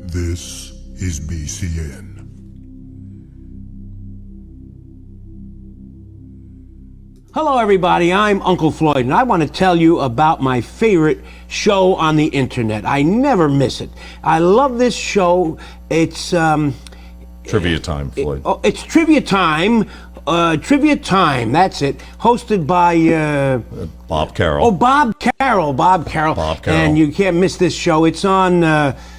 This is BCN. Hello everybody, I'm Uncle Floyd and I want to tell you about my favorite show on the internet. I never miss it. I love this show. It's Trivia Time, Floyd. it's Trivia Time. Trivia Time, that's it. Hosted by Bob Carroll. Bob Carroll. Bob Carroll. And you can't miss this show. It's on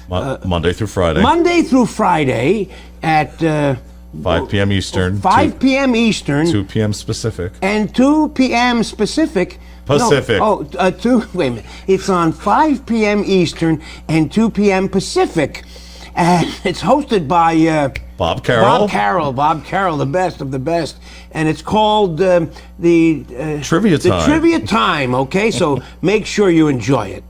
Monday through Friday. Monday through Friday at 5 p.m. Eastern. 5 p.m. Eastern. 2 p.m. Pacific. And 2 p.m. Pacific. Pacific. No, wait a minute. It's on 5 p.m. Eastern and 2 p.m. Pacific. And it's hosted by Bob Carroll. Bob Carroll, the best of the best. And it's called the Trivia Time. The Trivia Time, okay? So make sure you enjoy it.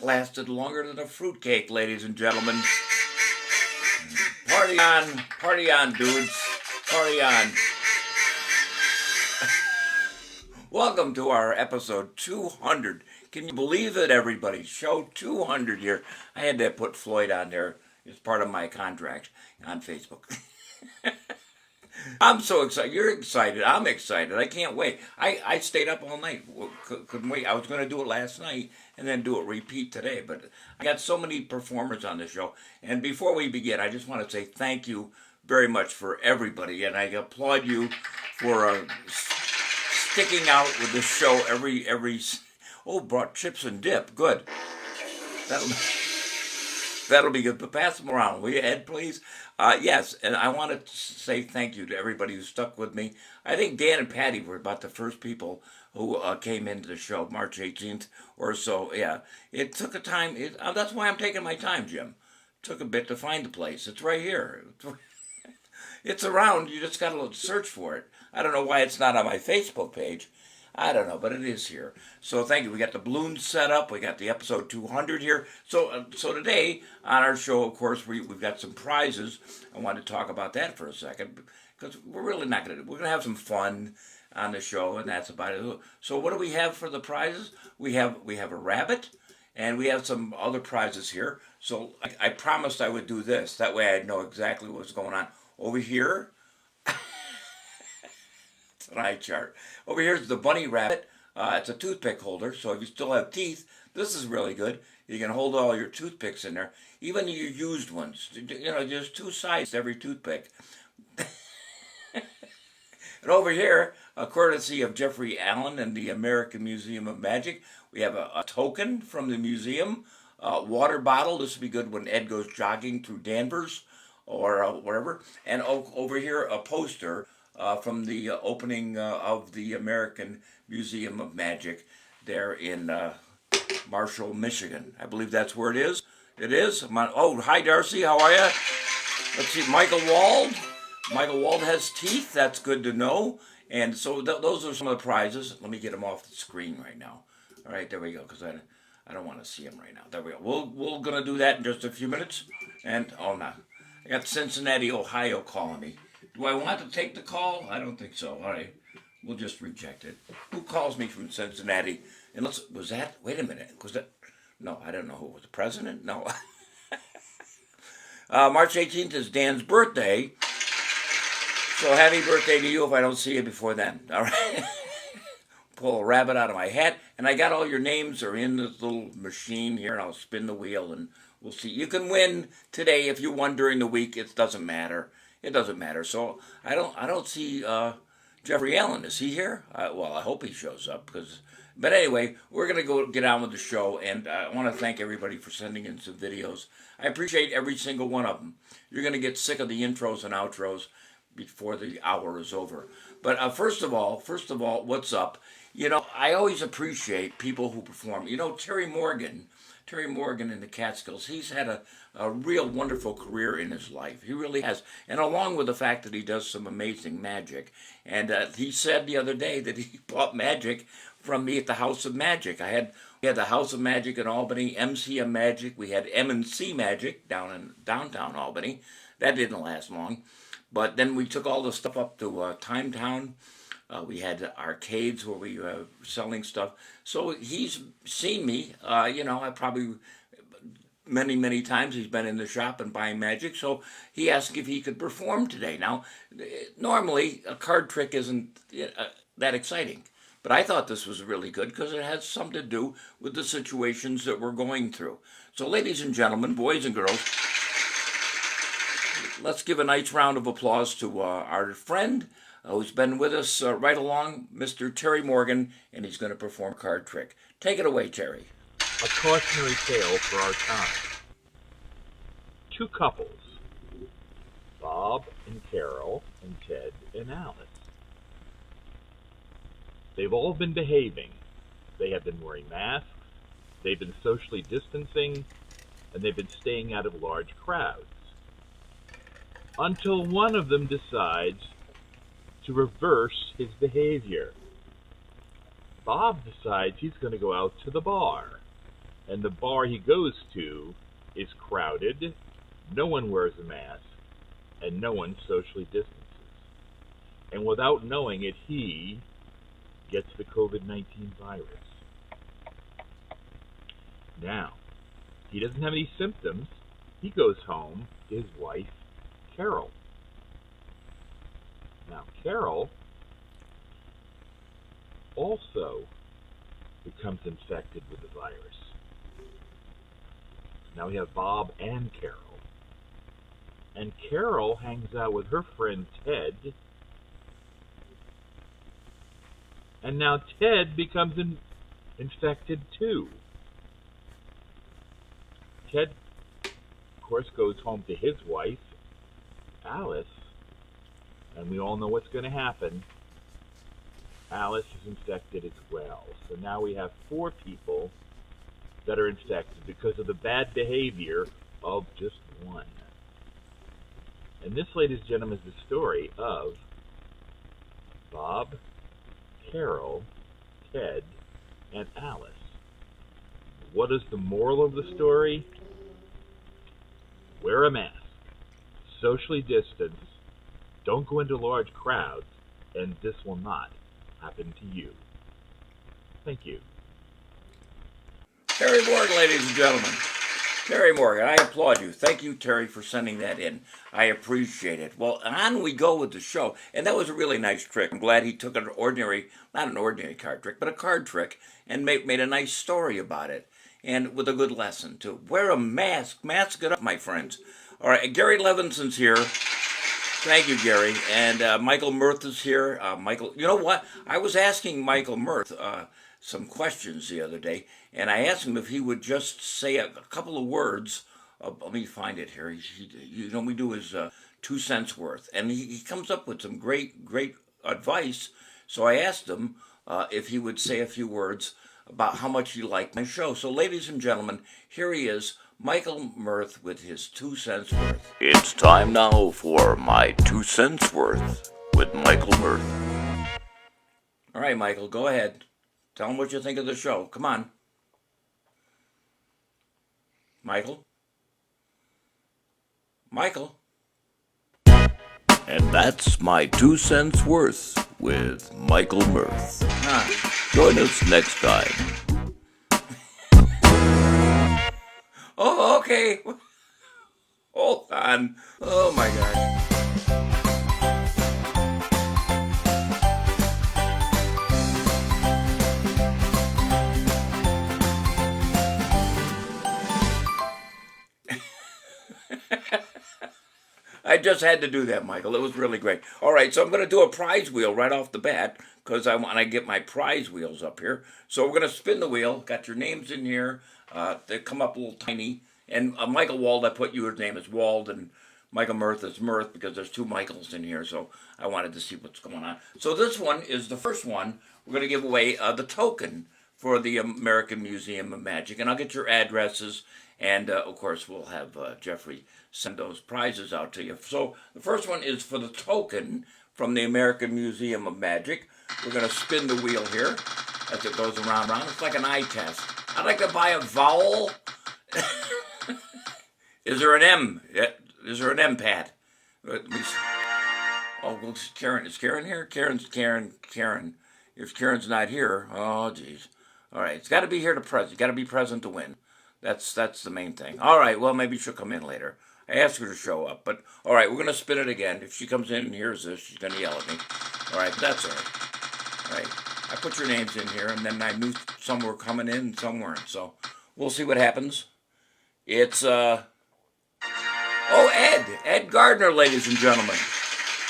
Lasted longer than a fruitcake, ladies and gentlemen. Party on, dudes. Party on. Welcome to our episode 200. Can you believe it, everybody? Show 200 here. I had to put Floyd on there. It's part of my contract on Facebook. I'm so excited. You're excited. I'm excited. I can't wait. I stayed up all night. Couldn't wait. I was going to do it last night and then do it repeat today. But I got so many performers on the show. And before we begin, I just want to say thank you very much for everybody. And I applaud you for sticking out with the show every. Oh, brought chips and dip. Good. That'll be good. But pass them around. Will you, Ed, please? Yes, and I want to say thank you to everybody who stuck with me. I think Dan and Patty were about the first people who came into the show, March 18th or so. Yeah, it took a time. That's why I'm taking my time, Jim. It took a bit to find the place. It's right here. It's around. You just got to search for it. I don't know why it's not on my Facebook page. I don't know, but it is here. So thank you. We got the balloons set up. We got the episode 200 here. So today on our show, of course, we've got some prizes. I want to talk about that for a second because we're really not going to. We're going to have some fun on the show, and that's about it. So what do we have for the prizes? We have a rabbit, and we have some other prizes here. So I promised I would do this. That way I'd know exactly what's going on. Over here, it's an eye chart. Over here is the bunny rabbit. It's a toothpick holder, so if you still have teeth, this is really good. You can hold all your toothpicks in there, even your used ones. You know, there's two sides to every toothpick. And over here, courtesy of Jeffrey Allen and the American Museum of Magic, we have a token from the museum, water bottle. This would be good when Ed goes jogging through Danvers or wherever. And over here, a poster from the opening of the American Museum of Magic there in Marshall, Michigan. I believe that's where it is. It is. Oh, hi, Darcy. How are you? Let's see. Michael Wald. Michael Wald has teeth. That's good to know. And so those are some of the prizes. Let me get them off the screen right now. All right, there we go, because I don't want to see them right now. There we go. We're going to do that in just a few minutes. And, oh, no. I got Cincinnati, Ohio calling me. Do I want to take the call? I don't think so. All right. We'll just reject it. Who calls me from Cincinnati? And was that? Wait a minute. Was that? No, I don't know who was the president. No. March 18th is Dan's birthday. So happy birthday to you if I don't see you before then. All right. Pull a rabbit out of my hat. And I got all your names are in this little machine here. And I'll spin the wheel and we'll see. You can win today if you won during the week. It doesn't matter. It doesn't matter. So I don't see Jeffrey Allen, is he here? Well, I hope he shows up But anyway, we're going to go get on with the show, and I want to thank everybody for sending in some videos. I appreciate every single one of them. You're going to get sick of the intros and outros before the hour is over. But first of all, what's up? You know, I always appreciate people who perform. You know, Terry Morgan in the Catskills, he's had a real wonderful career in his life. He really has. And along with the fact that he does some amazing magic. And he said the other day that he bought magic from me at the House of Magic. We had the House of Magic in Albany, MCM Magic. We had M&C Magic down in downtown Albany. That didn't last long. But then we took all the stuff up to Time Town. We had arcades where we were selling stuff. So he's seen me, you know, I probably many times he's been in the shop and buying magic. So he asked if he could perform today. Now, normally a card trick isn't that exciting. But I thought this was really good because it has something to do with the situations that we're going through. So ladies and gentlemen, boys and girls, let's give a nice round of applause to our friend who's been with us right along, Mr. Terry Morgan, and he's going to perform a card trick. Take it away, Terry. A cautionary tale for our time. Two couples, Bob and Carol, and Ted and Alice. They've all been behaving. They have been wearing masks, they've been socially distancing, and they've been staying out of large crowds. Until one of them decides to reverse his behavior. Bob decides he's going to go out to the bar. And the bar he goes to is crowded, no one wears a mask, and no one socially distances. And without knowing it, he gets the COVID-19 virus. Now, he doesn't have any symptoms. He goes home to his wife, Carol. Now, Carol also becomes infected with the virus. Now we have Bob and Carol. And Carol hangs out with her friend Ted. And now Ted becomes infected too. Ted, of course, goes home to his wife, Alice, and we all know what's going to happen. Alice is infected as well. So now we have 4 people that are infected because of the bad behavior of just one. And this, ladies and gentlemen, is the story of Bob, Carol, Ted, and Alice. What is the moral of the story? Wear a mask, socially distance, don't go into large crowds, and this will not happen to you. Thank you. Terry Morgan, ladies and gentlemen. Terry Morgan, I applaud you. Thank you, Terry, for sending that in. I appreciate it. Well, on we go with the show. And that was a really nice trick. I'm glad he took an ordinary, not an ordinary card trick, but a card trick, and made a nice story about it. And with a good lesson, too. Wear a mask. Mask it up, my friends. All right, Gary Levinson's here. Thank you, Gary. And Michael Mirth is here. Michael, you know what? I was asking Michael Mirth some questions the other day, and I asked him if he would just say a couple of words. Let me find it here. You know, we do his 2 cents worth, and he comes up with some great advice. So I asked him if he would say a few words about how much he liked my show. So, ladies and gentlemen, here he is, Michael Mirth, with his 2 cents worth. It's time now for my 2 cents worth with Michael Mirth. All right, Michael, go ahead. Tell him what you think of the show. Come on. Michael? Michael? And that's my 2 cents worth with Michael Mirth. Join us next time. Oh, okay. Hold on. Oh, my God. I just had to do that, Michael. It was really great. All right, so I'm going to do a prize wheel right off the bat because I want to get my prize wheels up here. So we're going to spin the wheel. Got your names in here. They come up a little tiny. And Michael Wald, I put your name as Wald, and Michael Mirth is Mirth because there's 2 Michaels in here. So I wanted to see what's going on. So this one is the first one. We're going to give away the token for the American Museum of Magic. And I'll get your addresses. And, of course, we'll have Jeffrey send those prizes out to you. So the first one is for the token from the American Museum of Magic. We're going to spin the wheel here as it goes around and around. It's like an eye test. I'd like to buy a vowel. Is there an M? Is there an M, Pat? Oh, is Karen here? Karen. If Karen's not here, oh, geez. All right, it's got to be here to present. You got to be present to win. That's the main thing. All right, well, maybe she'll come in later. I asked her to show up, but all right, we're going to spin it again. If she comes in and hears this, she's going to yell at me. All right, but that's all right. All right, I put your names in here, and then I knew some were coming in and some weren't, so we'll see what happens. It's, Ed Gardner, ladies and gentlemen.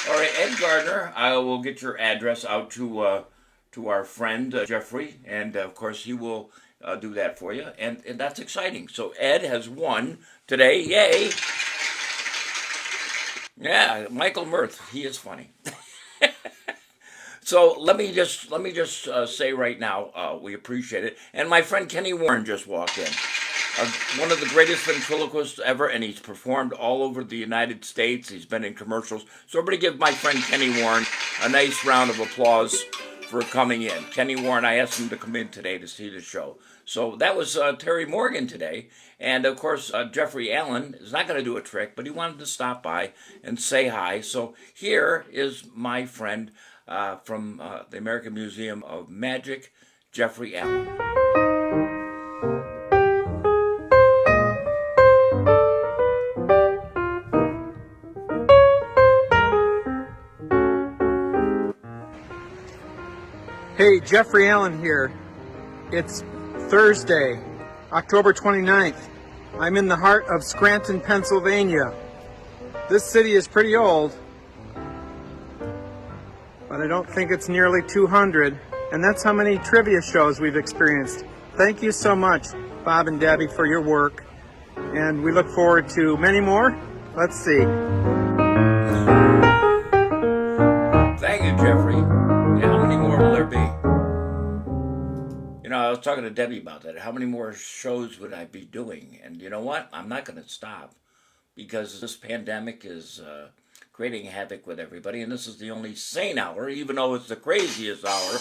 All right, Ed Gardner, I will get your address out to our friend, Jeffrey, and, of course, he will do that for you, and that's exciting. So Ed has won today. Yay! Yeah, Michael Mirth. He is funny. So let me just say right now, we appreciate it. And my friend Kenny Warren just walked in. One of the greatest ventriloquists ever, and he's performed all over the United States. He's been in commercials. So everybody give my friend Kenny Warren a nice round of applause for coming in. Kenny Warren, I asked him to come in today to see the show. So that was Terry Morgan today. And, of course, Jeffrey Allen is not going to do a trick, but he wanted to stop by and say hi. So here is my friend from the American Museum of Magic, Jeffrey Allen. Hey, Jeffrey Allen here. It's Thursday, October 29th. I'm in the heart of Scranton, Pennsylvania. This city is pretty old, but I don't think it's nearly 200, and that's how many trivia shows we've experienced. Thank you so much, Bob and Debbie, for your work, and we look forward to many more. Let's see. Thank you, Jeffrey. Yeah, how many more will there be? You know, I was talking to Debbie about that. How many more shows would I be doing? And you know what? I'm not going to stop because this pandemic is creating havoc with everybody. And this is the only sane hour, even though it's the craziest hour.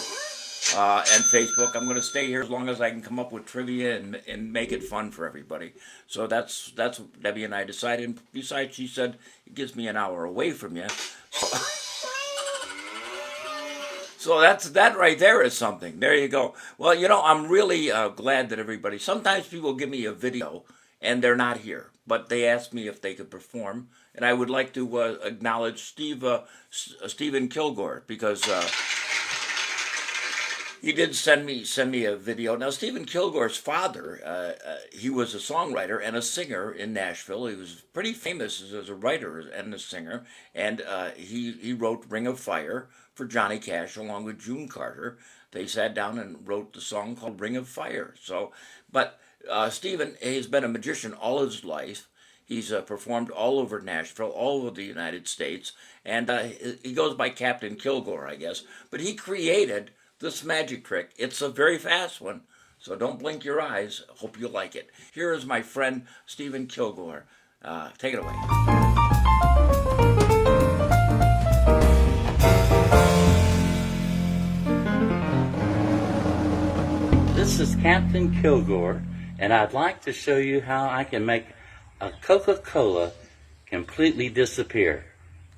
And Facebook, I'm going to stay here as long as I can come up with trivia and make it fun for everybody. So that's what Debbie and I decided. And besides, she said, it gives me an hour away from you. So that right there is something. There you go. Well, you know, I'm really glad that everybody, sometimes people give me a video and they're not here, but they ask me if they could perform. And I would like to acknowledge Stephen Kilgore because he did send me a video. Now, Stephen Kilgore's father, he was a songwriter and a singer in Nashville. He was pretty famous as a writer and a singer, and he wrote Ring of Fire for Johnny Cash along with June Carter. They sat down and wrote the song called Ring of Fire. So, but Stephen has been a magician all his life. He's performed all over Nashville, all over the United States, and he goes by Captain Kilgore, I guess. But he created this magic trick. It's a very fast one, so don't blink your eyes. Hope you like it. Here is my friend Stephen Kilgore. Take it away. This is Captain Kilgore, and I'd like to show you how I can make a Coca-Cola completely disappear.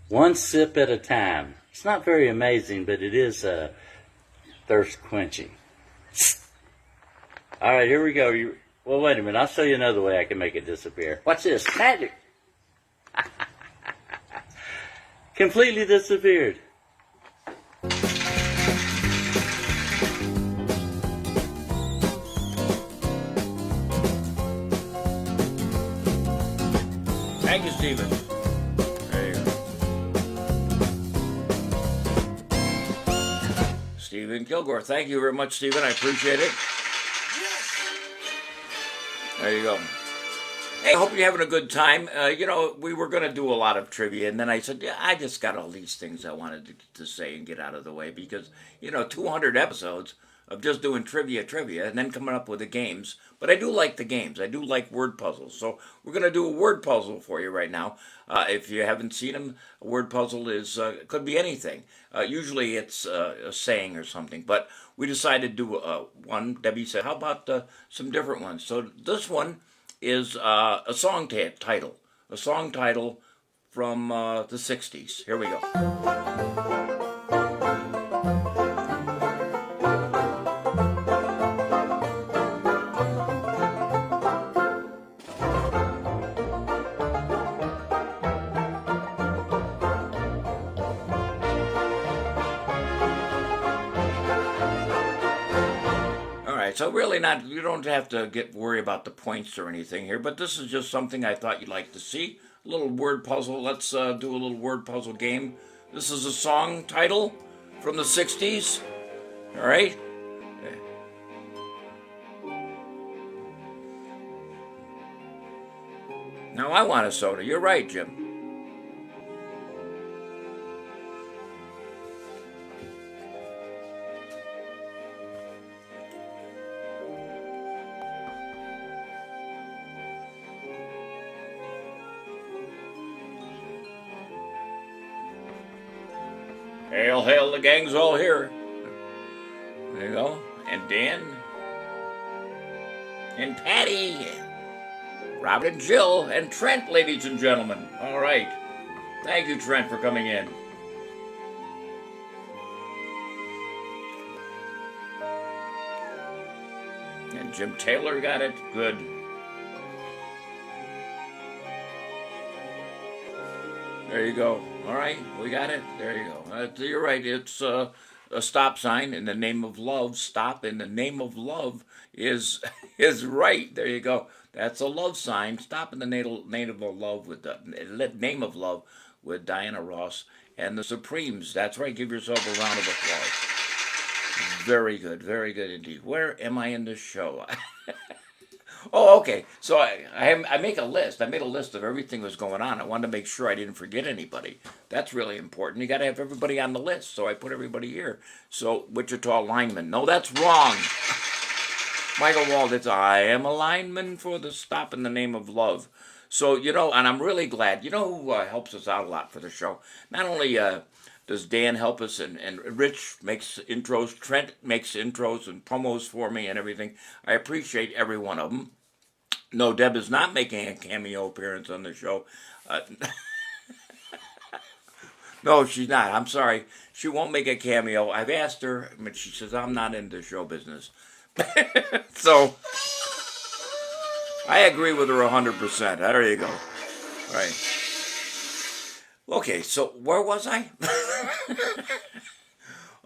One sip at a time. It's not very amazing, but it is thirst quenching. All right, here we go. Well, wait a minute. I'll show you another way I can make it disappear. Watch this. Magic. Completely disappeared. Thank you, Stephen. There you go. Stephen Kilgore. Thank you very much, Stephen. I appreciate it. There you go. Hey, I hope you're having a good time. We were going to do a lot of trivia, and then I said, yeah, I just got all these things I wanted to say and get out of the way because, 200 episodes of just doing trivia, and then coming up with the games. But I do like the games. I do like word puzzles. So we're going to do a word puzzle for you right now. If you haven't seen them, a word puzzle could be anything. Usually it's a saying or something. But we decided to do one. Debbie said, how about some different ones? So this one is a song title. A song title from the 60s. Here we go. So really you don't have to worry about the points or anything here, but this is just something I thought you'd like to see. A little word puzzle. Let's do a little word puzzle game. This is a song title from the 60s. All right? Now I want a soda. You're right, Jim. Hail, hail, the gang's all here. There you go. And Dan. And Patty. Robin and Jill. And Trent, ladies and gentlemen. All right. Thank you, Trent, for coming in. And Jim Taylor got it. Good. There you go. All right, we got it. There you go. You're right. It's a stop sign in the name of love. Stop in the name of love is right. There you go. That's a love sign. Stop in the name of love with Diana Ross and the Supremes. That's right. Give yourself a round of applause. Very good indeed. Where am I in this show? Oh, okay. So I make a list. I made a list of everything that was going on. I wanted to make sure I didn't forget anybody. That's really important. You got to have everybody on the list. So I put everybody here. So Wichita lineman. No, that's wrong. Michael Walditz. I am a lineman for the Stop in the Name of Love. So, and I'm really glad. You know who helps us out a lot for the show? Not only does Dan help us, and Rich makes intros, Trent makes intros and promos for me and everything. I appreciate every one of them. No, Deb is not making a cameo appearance on the show. No, she's not. I'm sorry. She won't make a cameo. I've asked her, but she says, I'm not into show business. So, I agree with her 100%. There you go. All right. Okay, so where was I?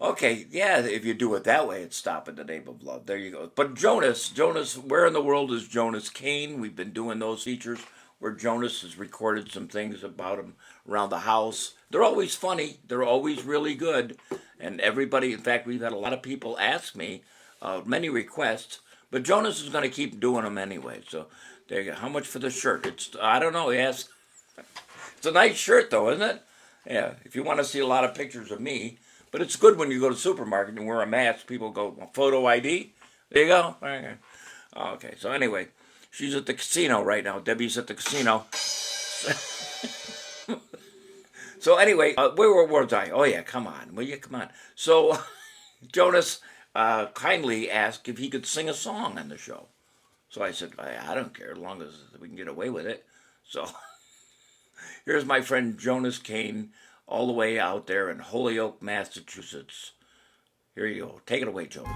Okay, yeah, if you do it that way, it's Stop in the Name of Love. There you go. But Jonas, where in the world is Jonas CAIN? We've been doing those features where Jonas has recorded some things about him around the house. They're always funny. They're always really good. And everybody, in fact, we've had a lot of people ask me, many requests, but Jonas is going to keep doing them anyway. So there you go. How much for the shirt? I don't know, yes. It's a nice shirt, though, isn't it? Yeah, if you want to see a lot of pictures of me. But it's good when you go to the supermarket and wear a mask. People go, photo ID? There you go. Okay, so anyway, she's at the casino right now. Debbie's at the casino. So anyway, where was I? Oh, yeah, come on. Will you come on? So Jonas kindly asked if he could sing a song on the show. So I said, I don't care as long as we can get away with it. So here's my friend Jonas CAIN, all the way out there in Holyoke, Massachusetts. Here you go. Take it away, Jonas.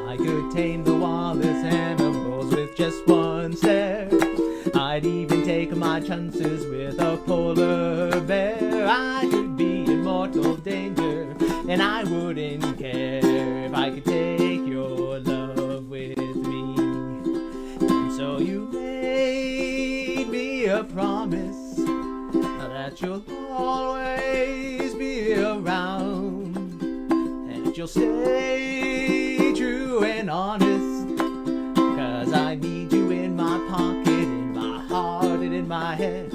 I could tame the wildest animals with just one stare. I'd even take my chances with a polar bear. I could be in mortal danger and I wouldn't care if I could take your love with me. And so you made me a promise that you'll always be around, and that you'll stay true and honest, 'cause I need you in my pocket, in my heart, and in my head.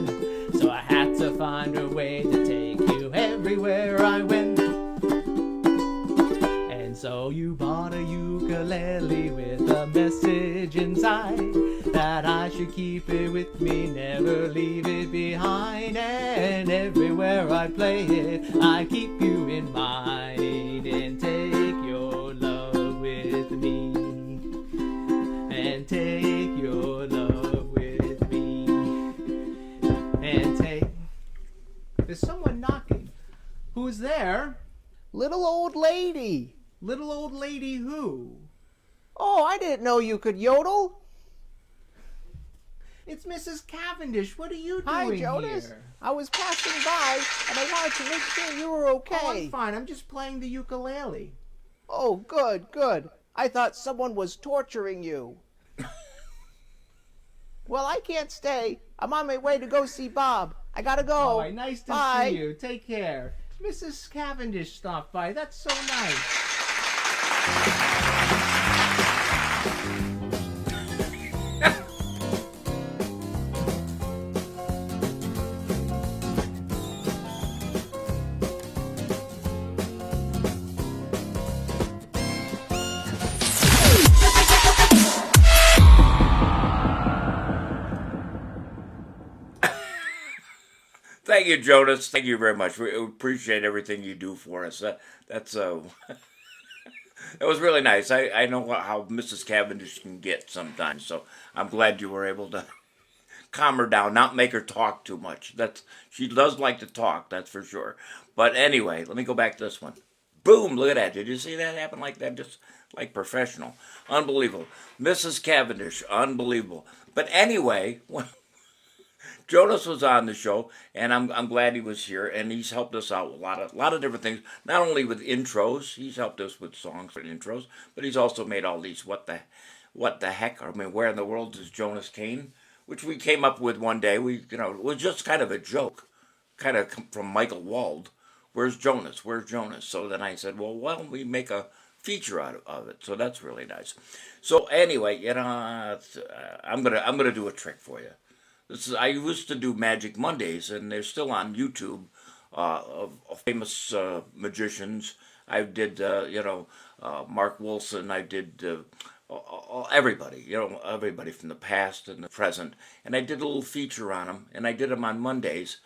So I had to find a way to take you everywhere I went. And so you bought a ukulele with a message inside, that I should keep it with me, never leave it behind. And everywhere I play it, I keep you in mind, and take your love with me, and take your love with me, and take... There's someone knocking. Who's there? Little old lady. Little old lady who? Oh, I didn't know you could yodel. It's Mrs. Cavendish. What are you doing Hi, Jonas. here? I was passing by, and I wanted to make sure you were okay. Oh, I'm fine. I'm just playing the ukulele. Oh, good, good. I thought someone was torturing you. Well, I can't stay. I'm on my way to go see Bob. I gotta go. All right, nice to Bye. see you. Take care. Mrs. Cavendish stopped by. That's so nice. Thank you, Jonas. Thank you very much. We appreciate everything you do for us. That's that was really nice. I know how Mrs. Cavendish can get sometimes, so I'm glad you were able to calm her down, not make her talk too much. She does like to talk, that's for sure. But anyway, let me go back to this one. Boom, look at that. Did you see that happen like that? Just like professional. Unbelievable. Mrs. Cavendish, unbelievable. But anyway, Jonas was on the show, and I'm glad he was here, and he's helped us out with a lot of different things. Not only with intros, he's helped us with songs and intros, but he's also made all these what the heck? I mean, where in the world is Jonas CAIN? Which we came up with one day. It was just kind of a joke, kind of from Michael Wald. Where's Jonas? Where's Jonas? So then I said, well, why don't we make a feature out of it? So that's really nice. So anyway, I'm gonna do a trick for you. I used to do Magic Mondays, and they're still on YouTube, of famous magicians. I did, Mark Wilson. I did everybody, everybody from the past and the present. And I did a little feature on them, and I did them on Mondays.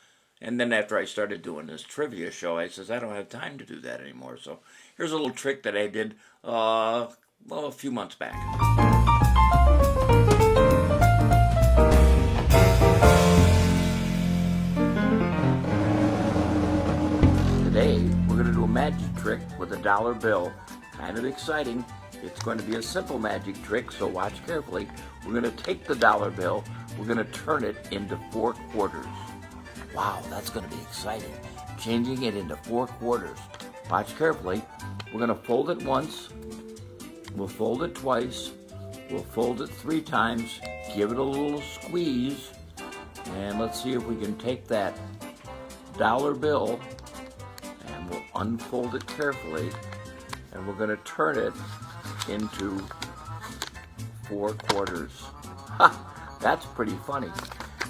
And then after I started doing this trivia show, I says, I don't have time to do that anymore. So here's a little trick that I did, a few months back. Today, we're going to do a magic trick with a dollar bill. Kind of exciting. It's going to be a simple magic trick, so watch carefully. We're going to take the dollar bill, we're going to turn it into 4 quarters. Wow, that's going to be exciting. Changing it into 4 quarters. Watch carefully. We're going to fold it once. We'll fold it twice. We'll fold it 3 times. Give it a little squeeze. And let's see if we can take that dollar bill, and we'll unfold it carefully, and we're going to turn it into 4 quarters. Ha! That's pretty funny.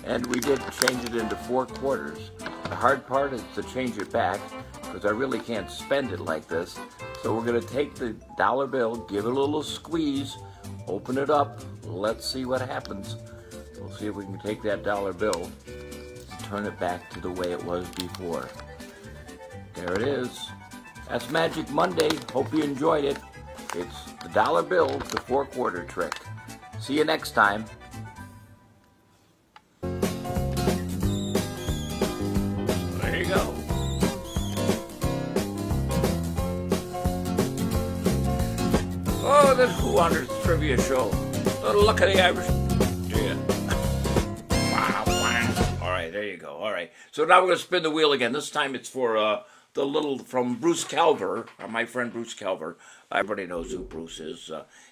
And we did change it into 4 quarters. The hard part is to change it back, because I really can't spend it like this. So we're going to take the dollar bill, give it a little squeeze, open it up, let's see what happens. We'll see if we can take that dollar bill and turn it back to the way it was before. There it is. That's Magic Monday. Hope you enjoyed it. It's the dollar bill, the 4 quarter trick. See you next time. There you go. Oh, this Who on Earth trivia show. Little look at the Irish. Yeah. Wow, wow. All right, there you go. All right. So now we're going to spin the wheel again. This time it's for the little from Bruce Calver, my friend Bruce Calver. Everybody knows who Bruce is.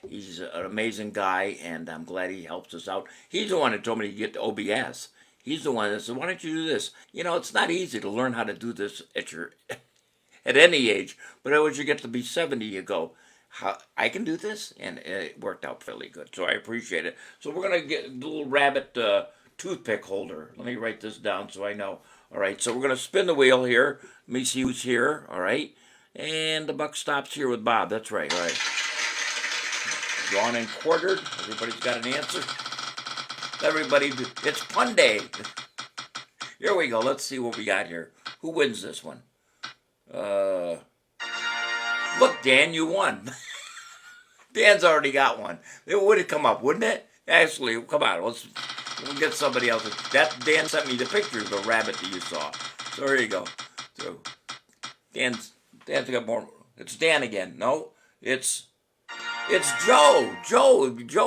He's an amazing guy, and I'm glad he helps us out. He's the one that told me to get to OBS. He's the one that said, "Why don't you do this?" You know, it's not easy to learn how to do this at any age, but as you get to be 70, you go, I can do this, and it worked out fairly good. So I appreciate it. So we're gonna get a little rabbit toothpick holder. Let me write this down so I know. All right, so we're gonna spin the wheel here. Let me see who's here. All right, and the buck stops here with Bob. That's right. All right. Drawn and quartered. Everybody's got an answer. Everybody, it's pun day. Here we go. Let's see what we got here. Who wins this one? Look, Dan, you won. Dan's already got one. It would have come up, wouldn't it? Actually, come on. We'll get somebody else. Dan sent me the picture of the rabbit that you saw. So there you go. So Dan's got more. It's Dan again. No, it's Joe.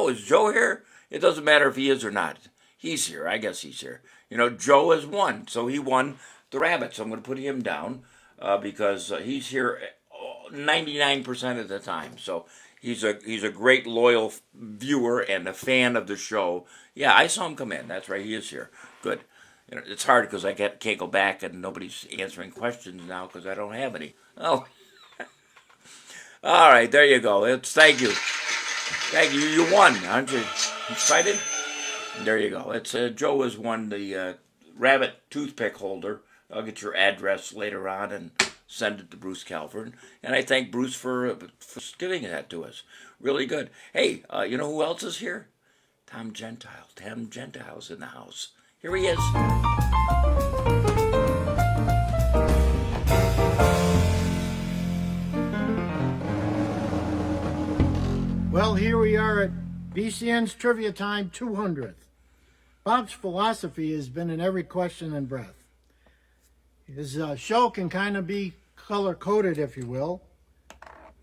Is Joe here? It doesn't matter if he is or not. He's here. I guess he's here. You know, Joe has won. So he won the rabbit. So I'm going to put him down because he's here 99% of the time. So he's a great loyal viewer and a fan of the show. Yeah, I saw him come in. That's right. He is here. Good. You know, it's hard because I can't go back and nobody's answering questions now because I don't have any. Oh. All right. There you go. Thank you. Thank you. You won, aren't you? Excited? There you go. Joe has won the rabbit toothpick holder. I'll get your address later on and send it to Bruce Calvert. And I thank Bruce for giving that to us. Really good. Hey, you know who else is here? Tom Gentile. Tom Gentile's in the house. Here he is. Well, here we are at BCN's Trivia Time 200th. Bob's philosophy has been in every question and breath. His show can kind of be color-coded, if you will.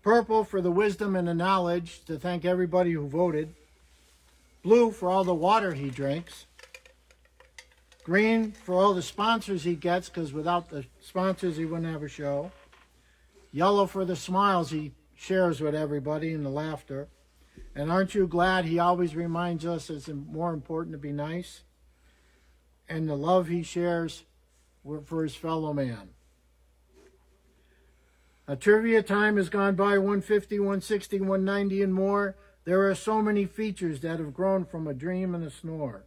Purple for the wisdom and the knowledge, to thank everybody who voted. Blue for all the water he drinks. Green for all the sponsors he gets, because without the sponsors he wouldn't have a show. Yellow for the smiles he shares with everybody and the laughter. And aren't you glad he always reminds us it's more important to be nice? And the love he shares for his fellow man. A trivia time has gone by 150, 160, 190 and more. There are so many features that have grown from a dream and a snore.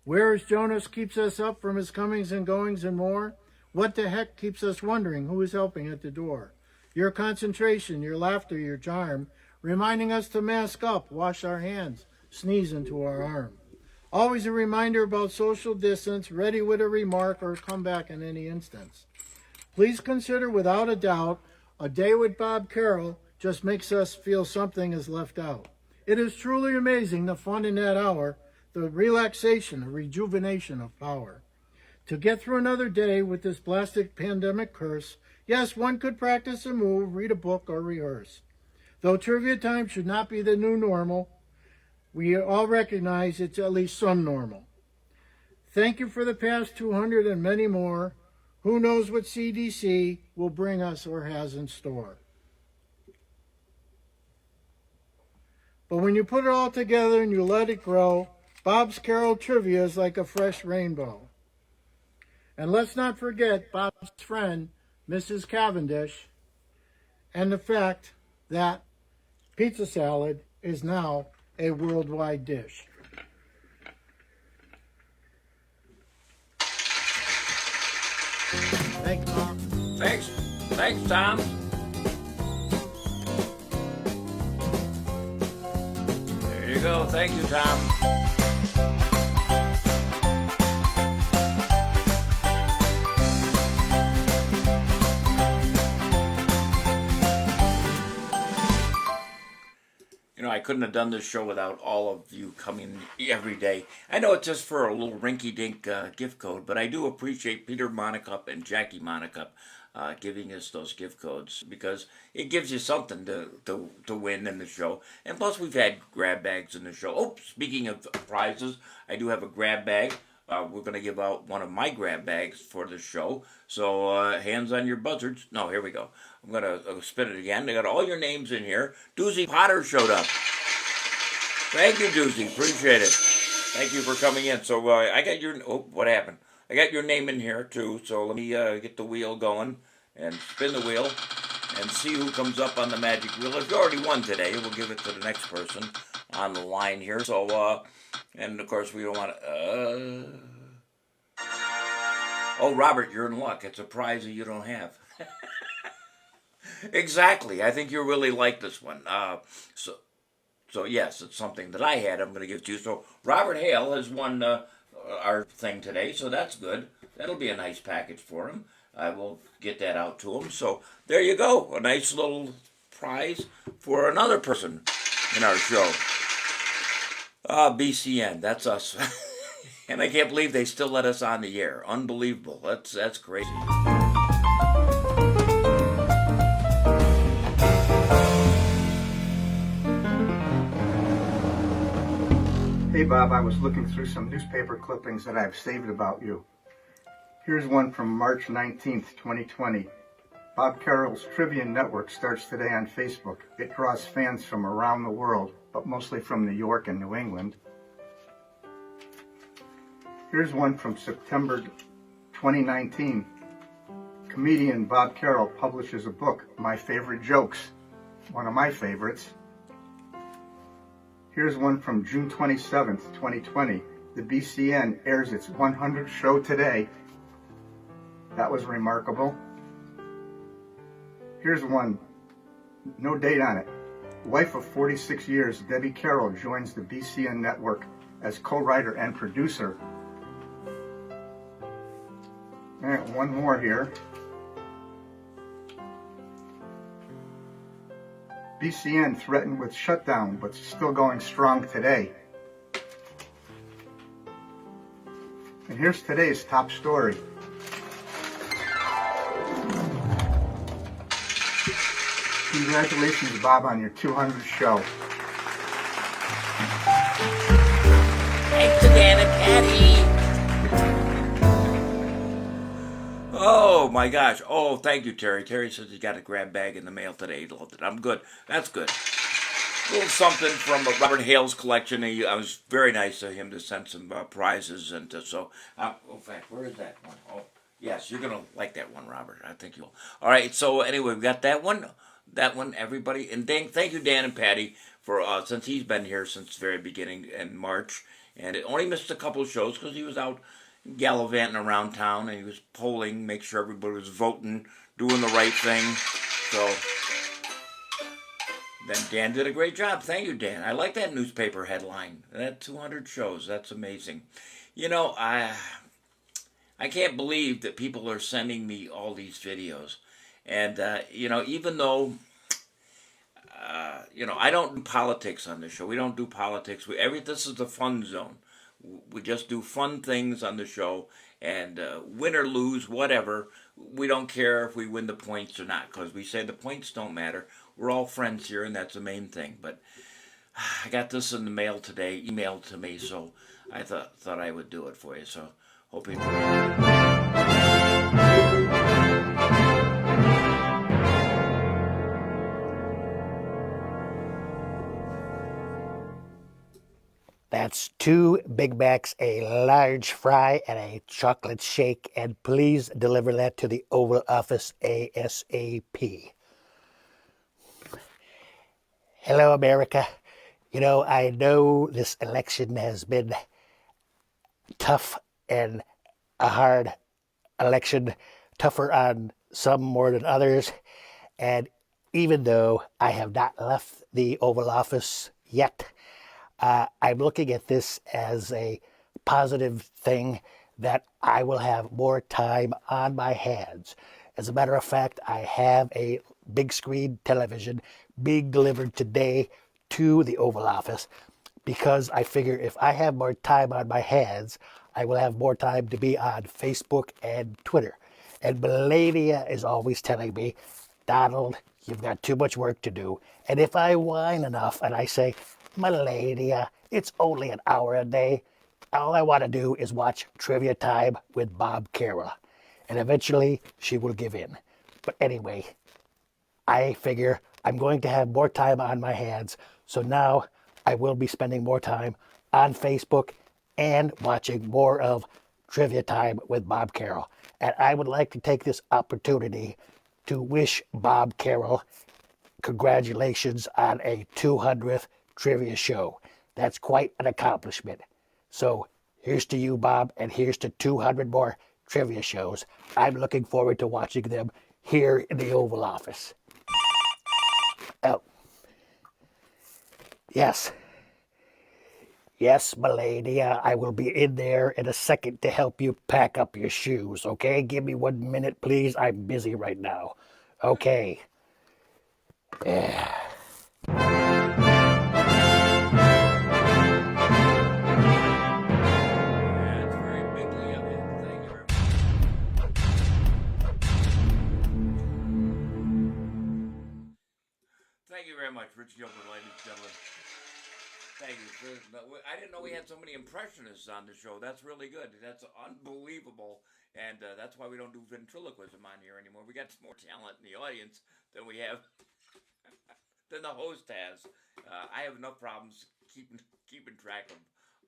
Where is Jonas keeps us up from his comings and goings and more? What the heck keeps us wondering who is helping at the door? Your concentration, your laughter, your charm, reminding us to mask up, wash our hands, sneeze into our arm. Always a reminder about social distance, ready with a remark or comeback in any instance. Please consider without a doubt, a day with Bob Carroll just makes us feel something is left out. It is truly amazing the fun in that hour, the relaxation, the rejuvenation of power. To get through another day with this blasted pandemic curse, yes, one could practice a move, read a book, or rehearse. Though trivia time should not be the new normal, we all recognize it's at least some normal. Thank you for the past 200 and many more. Who knows what CDC will bring us or has in store. But when you put it all together and you let it grow, Bob's Carroll Trivia is like a fresh rainbow. And let's not forget Bob's friend, Mrs. Cavendish, and the fact that pizza salad is now a worldwide dish. Thanks, Tom. Thanks, Tom. There you go. Thank you, Tom. You know, I couldn't have done this show without all of you coming every day. I know it's just for a little rinky-dink gift code, but I do appreciate Peter Monacup and Jackie Monacup giving us those gift codes because it gives you something to win in the show. And plus, we've had grab bags in the show. Oh, speaking of prizes, I do have a grab bag we're going to give out one of my grab bags for the show. So hands on your buzzards. No, here we go. I'm going to spin it again. They got all your names in here. Doozy Potter showed up. Thank you, Doozy. Appreciate it. Thank you for coming in. So I got your... Oh, what happened? I got your name in here, too. So let me get the wheel going and spin the wheel and see who comes up on the magic wheel. If you already won today, we'll give it to the next person on the line here. So, and of course, we don't want to... Oh, Robert, you're in luck. It's a prize that you don't have. Exactly. I think you really like this one. So yes, it's something that I had. I'm going to give to you. So Robert Hale has won our thing today, so that's good. That'll be a nice package for him. I will get that out to him. So there you go. A nice little prize for another person in our show. BCN, that's us. And I can't believe they still let us on the air. Unbelievable. That's crazy. Hey Bob, I was looking through some newspaper clippings that I've saved about you. Here's one from March 19th, 2020. Bob Carroll's Trivia Network starts today on Facebook. It draws fans from around the world, but mostly from New York and New England. Here's one from September 2019. Comedian Bob Carroll publishes a book, My Favorite Jokes, one of my favorites. Here's one from June 27th, 2020. The BCN airs its 100th show today. That was remarkable. Here's one, no date on it. Wife of 46 years, Debbie Carroll joins the BCN network as co-writer and producer. And one more here. BCN threatened with shutdown, but still going strong today. And here's today's top story. Congratulations, Bob, on your 200th show. Thanks again, Patty. Oh my gosh. Oh, thank you, Terry. Terry says he got a grab bag in the mail today. He loved it. I'm good. That's good. A little something from Robert Hale's collection. I was very nice of him to send some prizes. And so, in fact, where is that one? Oh, yes, you're going to like that one, Robert. I think you'll. All right, so anyway, we've got that one. That one, everybody. And thank you, Dan and Patty, for since he's been here since the very beginning in March. And it only missed a couple of shows because he was out gallivanting around town, and he was polling, make sure everybody was voting, doing the right thing. So then Dan did a great job. Thank you, Dan. I like that newspaper headline. That 200 shows. That's amazing. You know, I can't believe that people are sending me all these videos. And, you know, even though, you know, I don't do politics on this show. We don't do politics. This is the fun zone. We just do fun things on the show, and win or lose, whatever. We don't care if we win the points or not, because we say the points don't matter. We're all friends here, and that's the main thing. But I got this in the mail today, emailed to me, so I thought I would do it for you. So hope you enjoy it. That's 2 Big Macs, a large fry, and a chocolate shake. And please deliver that to the Oval Office ASAP. Hello, America. You know, I know this election has been tough and a hard election, tougher on some more than others. And even though I have not left the Oval Office yet, I'm looking at this as a positive thing that I will have more time on my hands. As a matter of fact, I have a big screen television being delivered today to the Oval Office because I figure if I have more time on my hands, I will have more time to be on Facebook and Twitter. And Melania is always telling me, Donald, you've got too much work to do. And if I whine enough and I say, Melania, it's only an hour a day, all I want to do is watch Trivia Time with Bob Carroll. And eventually she will give in. But anyway, I figure I'm going to have more time on my hands. So now I will be spending more time on Facebook and watching more of Trivia Time with Bob Carroll. And I would like to take this opportunity to wish Bob Carroll congratulations on a 200th trivia show. That's quite an accomplishment. So here's to you, Bob, and here's to 200 more trivia shows. I'm looking forward to watching them here in the Oval Office. Oh. Yes. Yes, milady, I will be in there in a second to help you pack up your shoes, okay? Give me 1 minute, please. I'm busy right now. Okay. Yeah. That's very bigly of you. Thank you very much. Thank you very much, Rich Gilbert, ladies and gentlemen. Thank you. I didn't know we had so many impressionists on the show. That's really good. That's unbelievable. And that's why we don't do ventriloquism on here anymore. We got more talent in the audience than we have, than the host has. I have enough problems keeping track of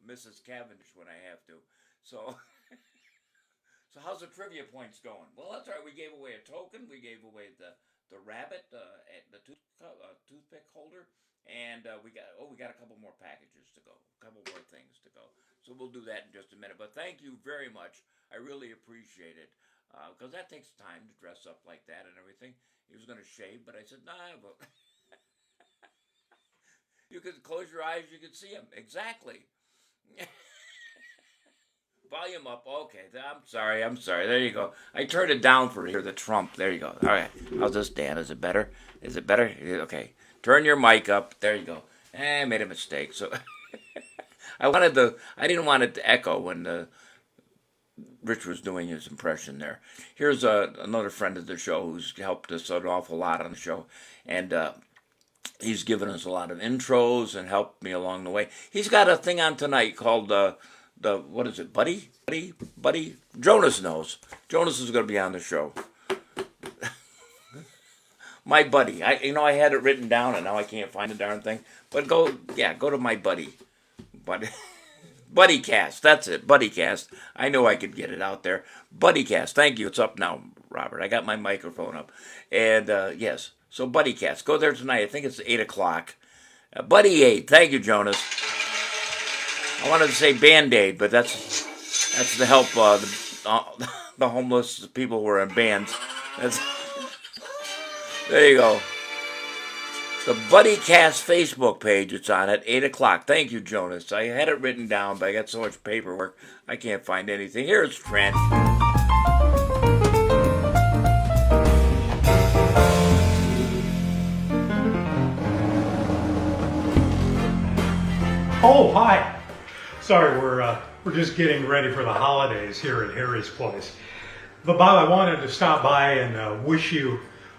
Mrs. Cavendish when I have to. So, so how's the trivia points going? Well, that's all right. We gave away a token. We gave away the rabbit, the toothpick holder. And we got a couple more packages to go, a couple more things to go. So we'll do that in just a minute. But thank you very much. I really appreciate it because that takes time to dress up like that and everything. He was going to shave, but I said, nah, but you could close your eyes, you could see him. Exactly. Volume up. Okay, I'm sorry. There you go. I turned it down for the Trump. There you go. All right. How's this, Dan? Is it better? Is it better? Okay. Turn your mic up. There you go. I made a mistake. So I didn't want it to echo when Rich was doing his impression there. Here's another friend of the show who's helped us an awful lot on the show. And he's given us a lot of intros and helped me along the way. He's got a thing on tonight called what is it, Buddy? Jonas knows. Jonas is going to be on the show. My buddy. I had it written down and now I can't find the darn thing. But go to my buddy. Buddycast. That's it. Buddycast. I knew I could get it out there. Buddycast. Thank you. It's up now, Robert. I got my microphone up. And yes. So Buddycast. Go there tonight. I think it's 8 o'clock. Buddy 8. Thank you, Jonas. I wanted to say Band-Aid, but that's to help the homeless people who are in bands. There you go. The Buddycast Facebook page, it's on at 8 o'clock. Thank you, Jonas. I had it written down, but I got so much paperwork, I can't find anything. Here's Trent. Oh, hi. Sorry, we're just getting ready for the holidays here at Harry's place. But Bob, I wanted to stop by and wish you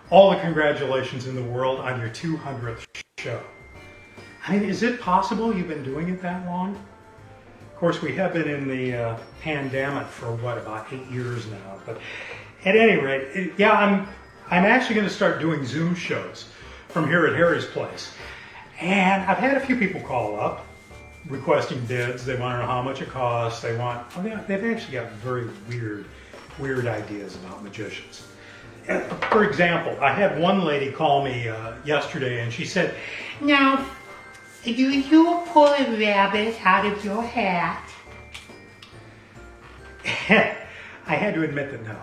all the congratulations in the world on your 200th show. I mean, is it possible you've been doing it that long? Of course, we have been in the pandemic for about 8 years now. But at any rate, I'm actually going to start doing Zoom shows from here at Harry's place. And I've had a few people call up requesting bids. They want to know how much it costs. They've actually got very weird ideas about magicians. For example, I had one lady call me yesterday and she said, "Now, do you pull a rabbit out of your hat?" I had to admit that no,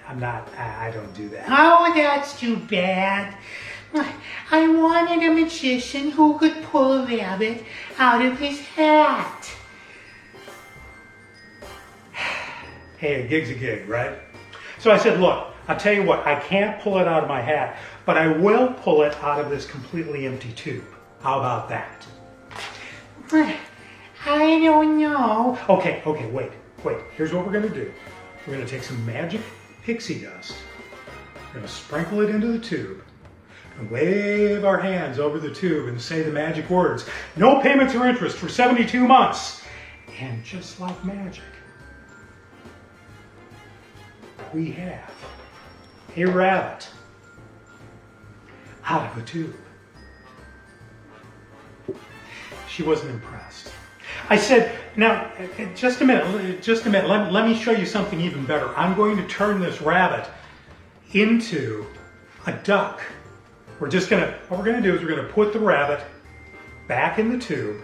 I'm not, I don't do that. "Oh, that's too bad. I wanted a magician who could pull a rabbit out of his hat." Hey, a gig's a gig, right? So I said, look, I'll tell you what, I can't pull it out of my hat, but I will pull it out of this completely empty tube. How about that? I don't know. Okay, wait. Here's what we're going to do. We're going to take some magic pixie dust. We're going to sprinkle it into the tube and wave our hands over the tube and say the magic words. No payments or interest for 72 months. And just like magic, we have a rabbit out of a tube. She wasn't impressed. I said, now, just a minute, let me show you something even better. I'm going to turn this rabbit into a duck. What we're gonna do is we're gonna put the rabbit back in the tube.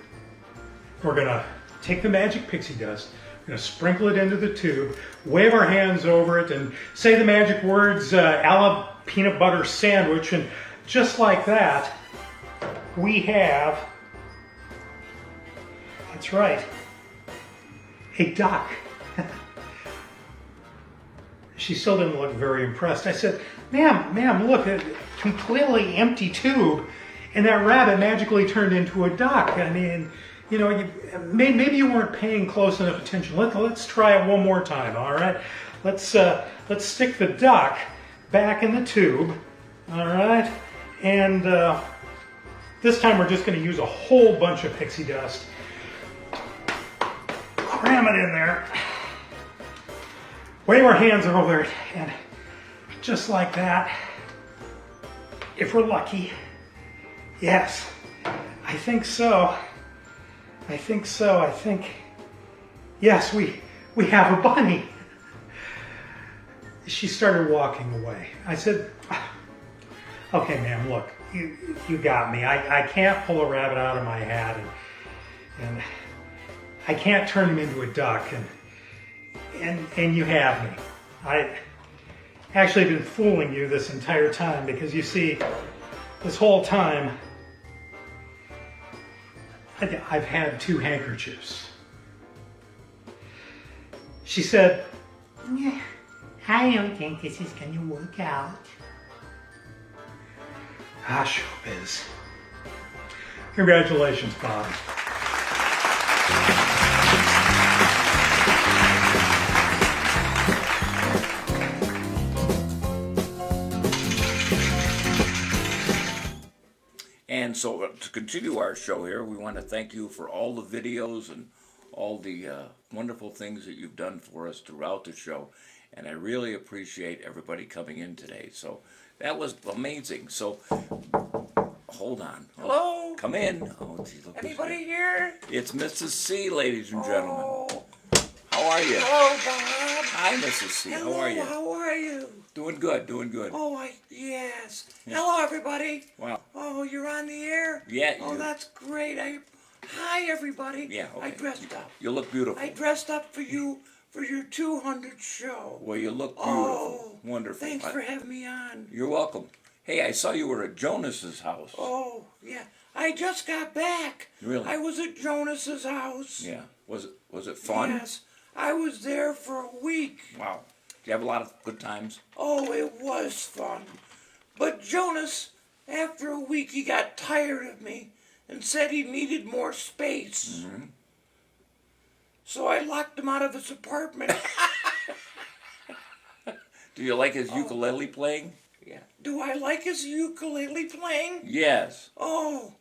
We're gonna take the magic pixie dust, we're gonna sprinkle it into the tube, wave our hands over it, and say the magic words, a la peanut butter sandwich, and just like that, we have, that's right, a duck. She still didn't look very impressed. I said, ma'am, look, a completely empty tube, and that rabbit magically turned into a duck. I mean, you know, maybe you weren't paying close enough attention. Let's try it one more time, all right? Let's stick the duck back in the tube, all right? And this time we're just going to use a whole bunch of pixie dust. Cram it in there. Wave our hands over it, and just like that, if we're lucky, yes, I think so. Yes, we have a bunny. She started walking away. I said, okay, ma'am, look, you got me. I can't pull a rabbit out of my hat, and I can't turn him into a duck, and you have me. I actually been fooling you this entire time, because you see, this whole time, I've had 2 handkerchiefs. She said, yeah, I don't think this is going to work out. Showbiz. Congratulations, Bob. And so to continue our show here, we want to thank you for all the videos and all the wonderful things that you've done for us throughout the show. And I really appreciate everybody coming in today. So that was amazing. So hold on. Hello? Come in. Oh, gee, look. Anybody here? It's Mrs. C, ladies and gentlemen. Oh. How are you? Hello, Bob. Hi, Mrs. C. Hello, how are you? How are you? Doing good, doing good. Oh, yes. Yeah. Hello, everybody. Wow. Oh, you're on the air? Yeah. Oh, that's great. Hi, everybody. Yeah, okay. I dressed up. You look beautiful. I dressed up for you for your 200 show. Well, you look beautiful. Oh, wonderful. Thanks for having me on. You're welcome. Hey, I saw you were at Jonas's house. Oh, yeah. I just got back. Really? I was at Jonas's house. Yeah. Was it fun? Yes. I was there for a week. Wow. Did you have a lot of good times? Oh, it was fun. But Jonas, after a week, he got tired of me and said he needed more space. Mm-hmm. So I locked him out of his apartment. Do you like his ukulele playing? Yeah. Do I like his ukulele playing? Yes. Oh.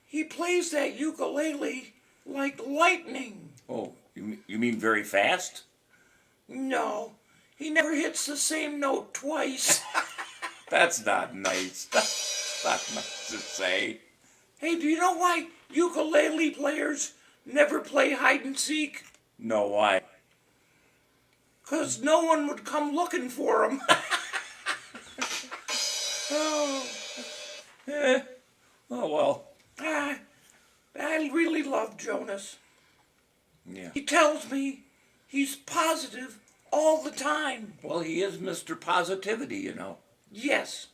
He plays that ukulele like lightning. Oh, you mean very fast? No. He never hits the same note twice. That's not nice. That's not nice to say. Hey, do you know why ukulele players never play hide and seek? No, why? 'Cause no one would come looking for them. Oh well. I really love Jonas. Yeah. He tells me he's positive all the time. Well, he is Mr. Positivity, you know. Yes,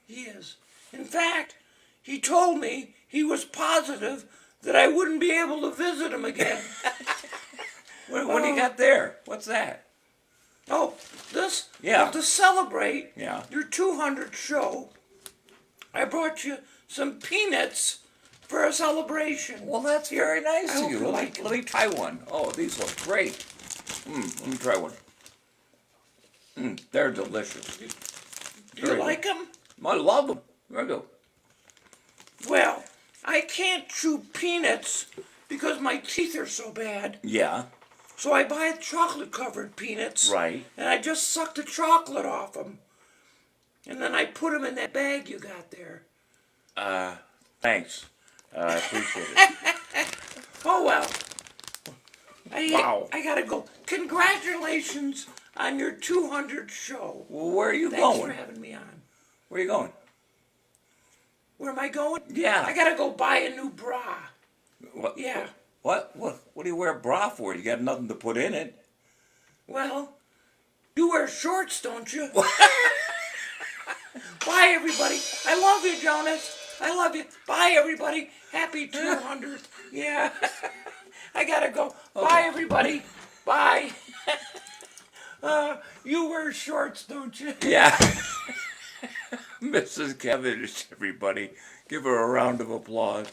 he is. In fact, he told me he was positive that I wouldn't be able to visit him again. What do you got there? What's that? Oh, this? Yeah. Well, to celebrate your 200th show, I brought you some peanuts for a celebration. Well, that's very nice of you. Like let me try one. Oh, these look great. Let me try one. They're delicious. Do you like them? I love them. I do. Well, I can't chew peanuts because my teeth are so bad. Yeah. So I buy chocolate-covered peanuts. Right. And I just suck the chocolate off them. And then I put them in that bag you got there. Thanks. I appreciate it. Oh, well. Wow. I gotta go. Congratulations on your 200th show. Well, where are you Thanks going? for having me on. Where are you going? Where am I going? Yeah. I gotta go buy a new bra. What? Yeah. What do you wear a bra for? You got nothing to put in it. Well, you wear shorts, don't you? Bye, everybody. I love you, Jonas. I love you. Bye, everybody. Happy 200th. Yeah. I gotta go. Okay. Bye, everybody. Bye. You wear shorts, don't you? Yeah. Mrs. Cavendish, everybody. Give her a round of applause.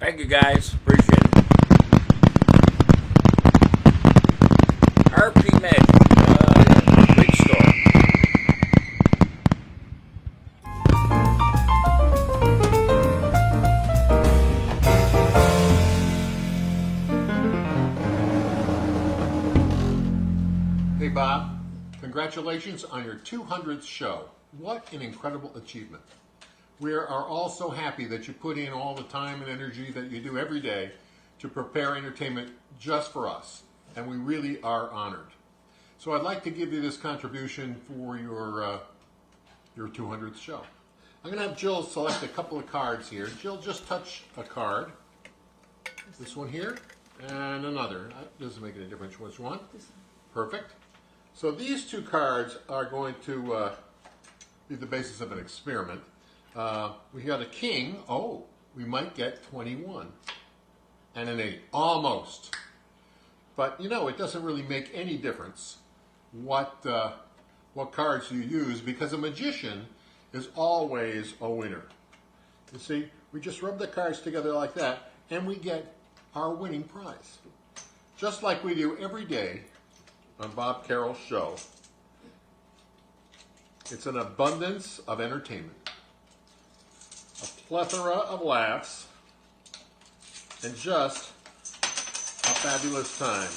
Thank you, guys. Appreciate it. RP Magic. Big store. Hey, Bob. Congratulations on your 200th show. What an incredible achievement. We are all so happy that you put in all the time and energy that you do every day to prepare entertainment just for us, and we really are honored. So I'd like to give you this contribution for your 200th show. I'm going to have Jill select a couple of cards here. Jill, just touch a card. This one here, and another. Doesn't make any difference which one. Perfect. So these two cards are going to be the basis of an experiment. We got a king. Oh, we might get 21 and an 8. Almost. But you know, it doesn't really make any difference what cards you use, because a magician is always a winner. You see, we just rub the cards together like that and we get our winning prize. Just like we do every day on Bob Carroll's show. It's an abundance of entertainment. A plethora of laughs, and just a fabulous time.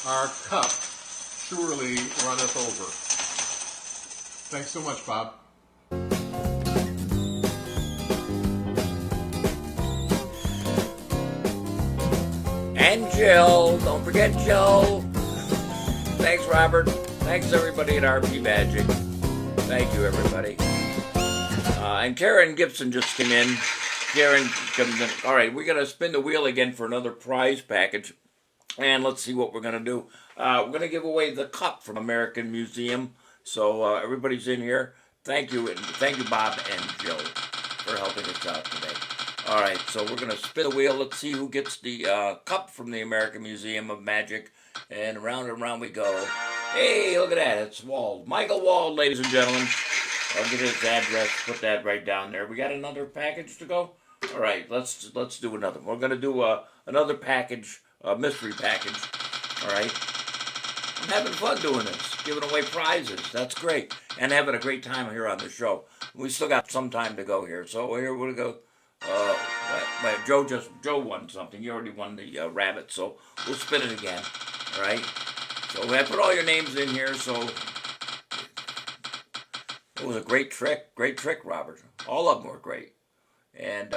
Our cup surely runneth over. Thanks so much, Bob. And Jill. Don't forget Jill. Thanks, Robert. Thanks, everybody at RP Magic. Thank you, everybody. And Karen Gibson just came in. Karen comes in. All right, we're going to spin the wheel again for another prize package. And let's see what we're going to do. We're going to give away the cup from American Museum. So everybody's in here. Thank you. And thank you, Bob and Jill, for helping us out today. All right, so we're going to spin the wheel. Let's see who gets the cup from the American Museum of Magic. And round we go. Hey, look at that. It's Wald. Michael Wald, ladies and gentlemen. I'll get his address, put that right down there. We got another package to go? All right, let's do another. We're going to do another package, a mystery package. All right? I'm having fun doing this, giving away prizes. That's great. And having a great time here on the show. We still got some time to go here. So here we go. Joe won something. You already won the rabbit, so we'll spin it again. All right? So I put all your names in here, so... It was a great trick, Robert. All of them were great. And,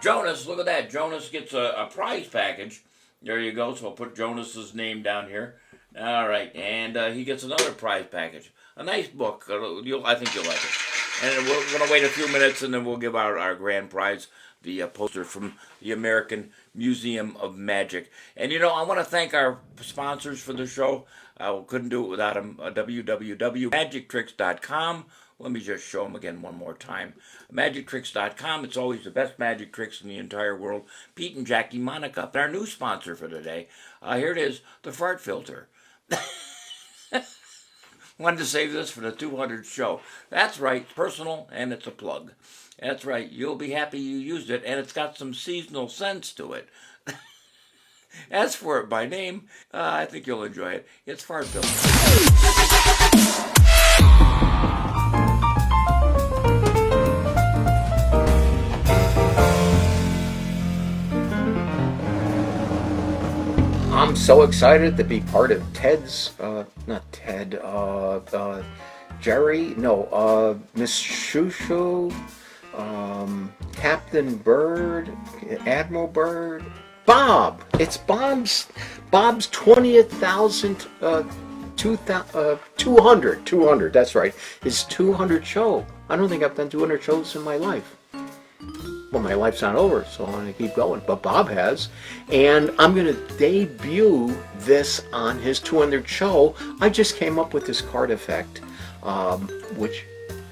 Jonas, look at that. Jonas gets a prize package. There you go. So I'll put Jonas's name down here. All right, and he gets another prize package. A nice book. I think you'll like it. And we're going to wait a few minutes, and then we'll give out our grand prize, the poster from the American Museum of Magic. And I want to thank our sponsors for the show. I couldn't do it without them. www.magictricks.com. Let me just show them again one more time. MagicTricks.com. It's always the best magic tricks in the entire world. Pete and Jackie Monica. And our new sponsor for today. Here it is, the fart filter. Wanted to save this for the 200th show. That's right, personal, and it's a plug. That's right, you'll be happy you used it, and it's got some seasonal sense to it. As for it by name, I think you'll enjoy it. It's Fart Filter. I'm so excited to be part of Ted's, Jerry, Miss Shushu, Captain Bird, Admiral Bird, Bob. It's Bob's 20th, 200, that's right, his 200 show. I don't think I've done 200 shows in my life. Well, my life's not over, so I'm going to keep going. But Bob has. And I'm going to debut this on his 200th show. I just came up with this card effect, which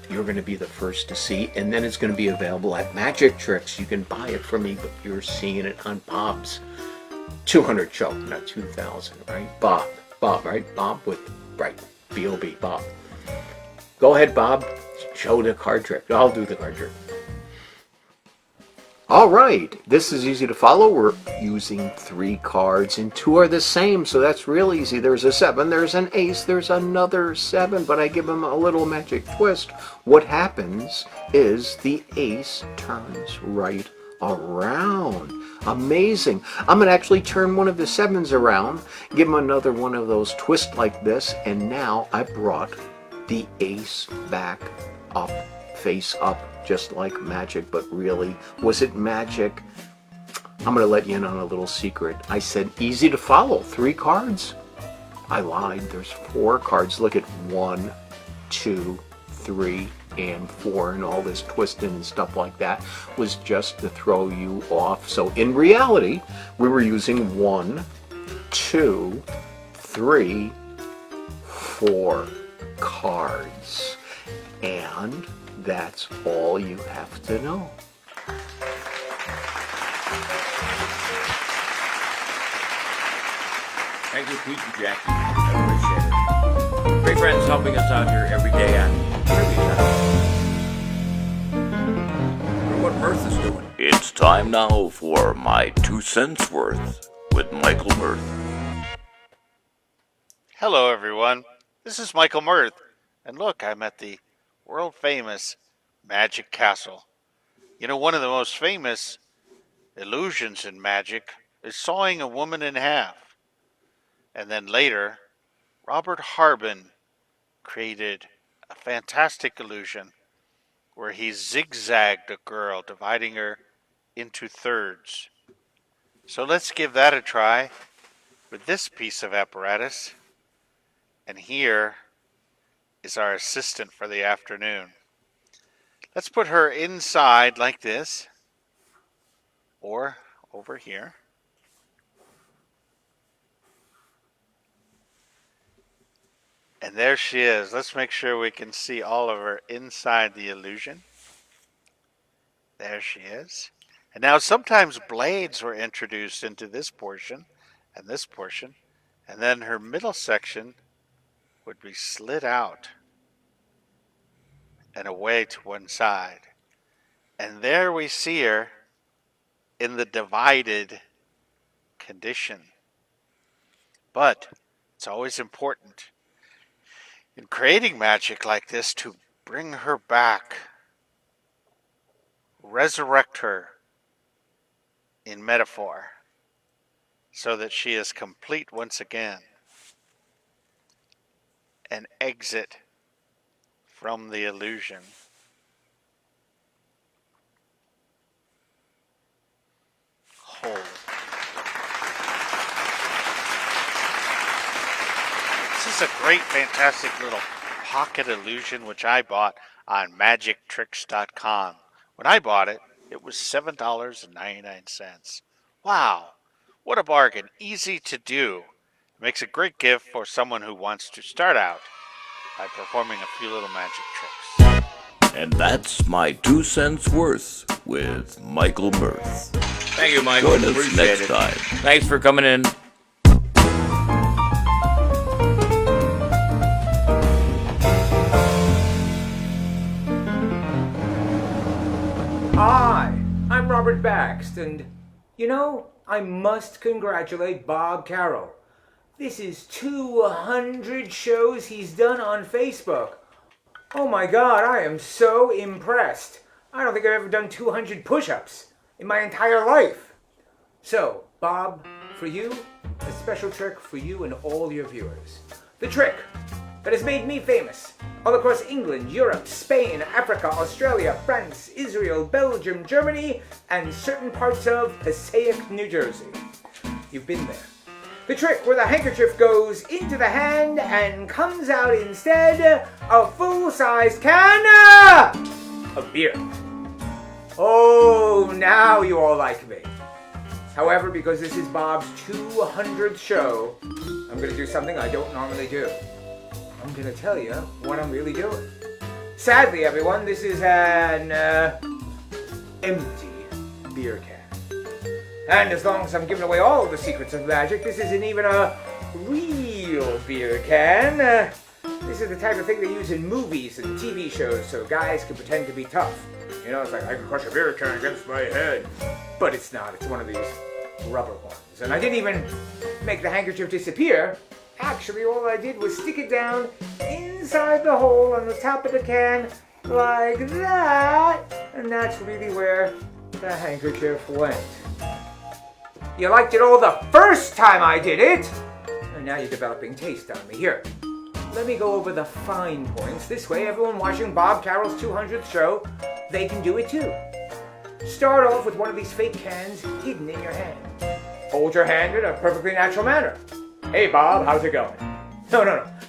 you're going to be the first to see. And then it's going to be available at Magic Tricks. You can buy it from me, but you're seeing it on Bob's 200 show, not 2000, right? Bob, right? Bob with, right, B-O-B, Bob. Go ahead, Bob. Show the card trick. I'll do the card trick. All right, this is easy to follow. We're using 3 cards and 2 are the same, so that's real easy. There's a 7, there's an ace, there's another 7, but I give them a little magic twist. What happens is the ace turns right around. Amazing. I'm going to actually turn one of the 7s around, give them another one of those twists like this, and now I brought the ace back up, face up, just like magic. But really, was it magic? I'm going to let you in on a little secret. I said easy to follow, 3 cards. I lied. There's 4 cards. Look at 1, 2, 3, and 4, and all this twisting and stuff like that was just to throw you off. So in reality, we were using 1, 2, 3, 4 cards. And that's all you have to know. Thank you, Pete and Jackie. I appreciate it. Great friends helping us out here every day on Trivia Time. Look what Mirth is doing. It's time now for my 2 cents worth with Michael Mirth. Hello, everyone. This is Michael Mirth. And look, I'm at the world-famous Magic Castle. You know, one of the most famous illusions in magic is sawing a woman in half. And then later, Robert Harbin created a fantastic illusion where he zigzagged a girl, dividing her into thirds. So let's give that a try with this piece of apparatus. And here is our assistant for the afternoon. Let's put her inside like this, or over here. And there she is. Let's make sure we can see all of her inside the illusion. There she is. And now sometimes blades were introduced into this portion, and then her middle section would be slid out and away to one side. And there we see her in the divided condition. But it's always important in creating magic like this to bring her back, resurrect her in metaphor, so that she is complete once again, and exit from the illusion. Whole. This is a great, fantastic little pocket illusion which I bought. on magictricks.com. When I bought it, it was $7.99. Wow, what a bargain. Easy to do. It makes a great gift for someone who wants to start out by performing a few little magic tricks. And that's my 2 cents worth with Michael Mirth. Thank you, Michael. Join us Appreciate next it. time. Thanks for coming in. Hi, I'm Robert BAXT, and you know, I must congratulate Bob Carroll. This is 200 shows he's done on Facebook. Oh my God, I am so impressed. I don't think I've ever done 200 push-ups in my entire life. So, Bob, for you, a special trick for you and all your viewers. The trick that has made me famous all across England, Europe, Spain, Africa, Australia, France, Israel, Belgium, Germany, and certain parts of Passaic, New Jersey. You've been there. The trick where the handkerchief goes into the hand and comes out instead a full-sized can of beer. Oh, now you all like me. However, because this is Bob's 200th show, I'm going to do something I don't normally do. I'm going to tell you what I'm really doing. Sadly, everyone, this is an empty beer can. And as long as I'm giving away all the secrets of magic, this isn't even a real beer can. This is the type of thing they use in movies and TV shows so guys can pretend to be tough. You know, it's like, I can crush a beer can against my head. But it's not. It's one of these rubber ones. And I didn't even make the handkerchief disappear. Actually, all I did was stick it down inside the hole on the top of the can, like that. And that's really where the handkerchief went. You liked it all the first time I did it, and now you're developing taste on me. Here, let me go over the fine points. This way, everyone watching Bob Carroll's 200th show, they can do it too. Start off with one of these fake cans hidden in your hand. Hold your hand in a perfectly natural manner. Hey Bob, how's it going?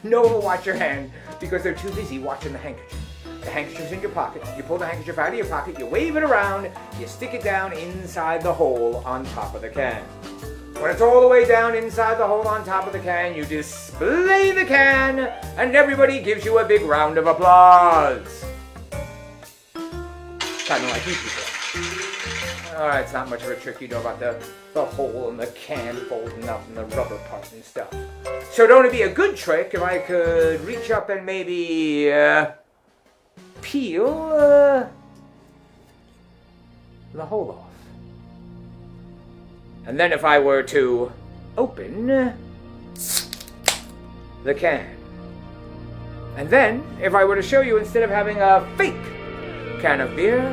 No one will watch your hand because they're too busy watching the handkerchief. The handkerchief's in your pocket. You pull the handkerchief out of your pocket, you wave it around, you stick it down inside the hole on top of the can. When it's all the way down inside the hole on top of the can, you display the can, and everybody gives you a big round of applause. Kind of like you people. Alright, it's not much of a trick, you know about the hole and the can folding up and the rubber part and stuff. So it'd only be a good trick if I could reach up and maybe peel the hole off. And then if I were to open the can. And then if I were to show you, instead of having a fake can of beer,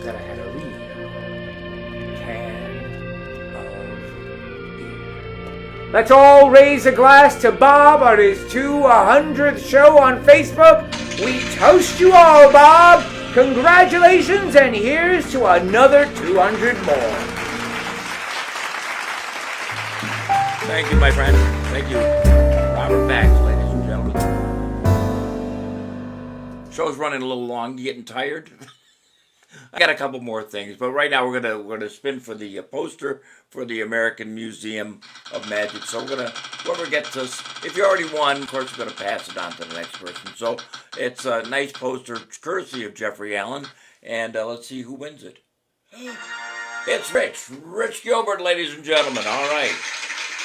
that I had a real can of beer. Let's all raise a glass to Bob on his 200th show on Facebook. We toast you all, Bob. Congratulations, and here's to another 200 more. Thank you, my friend. Thank you. Robert BAXT, ladies and gentlemen. Show's running a little long. You getting tired? I got a couple more things, but right now we're gonna spin for the poster for the American Museum of Magic. So whoever gets us, if you already won, of course we're gonna pass it on to the next person. So it's a nice poster, courtesy of Jeffrey Allen, and let's see who wins it. It's Rich Gilbert, ladies and gentlemen. All right,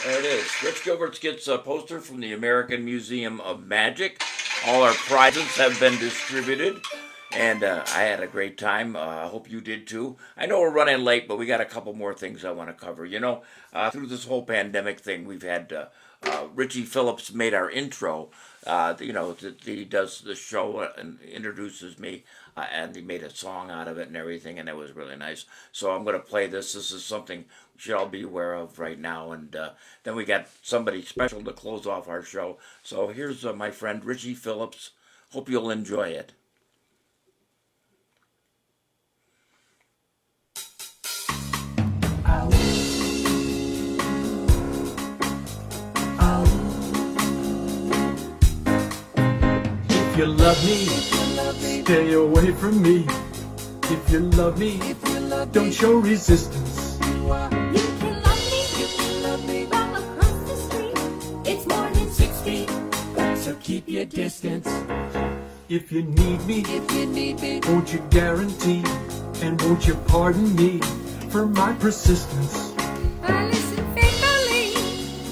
there it is. Rich Gilbert gets a poster from the American Museum of Magic. All our prizes have been distributed. And I had a great time. I hope you did too. I know we're running late, but we got a couple more things I want to cover. You know, through this whole pandemic thing, we've had Richie Phillips made our intro. You know, he does the show and introduces me, and he made a song out of it and everything, and it was really nice. So I'm going to play this. This is something we should all be aware of right now. And then we got somebody special to close off our show. So here's my friend Richie Phillips. Hope you'll enjoy it. If If you love me, stay away from me. If you love me, don't show resistance. You can love me from across the street. It's more than 6 feet, So keep your distance. If you need me, won't you guarantee? And won't you pardon me for my persistence? I listen faithfully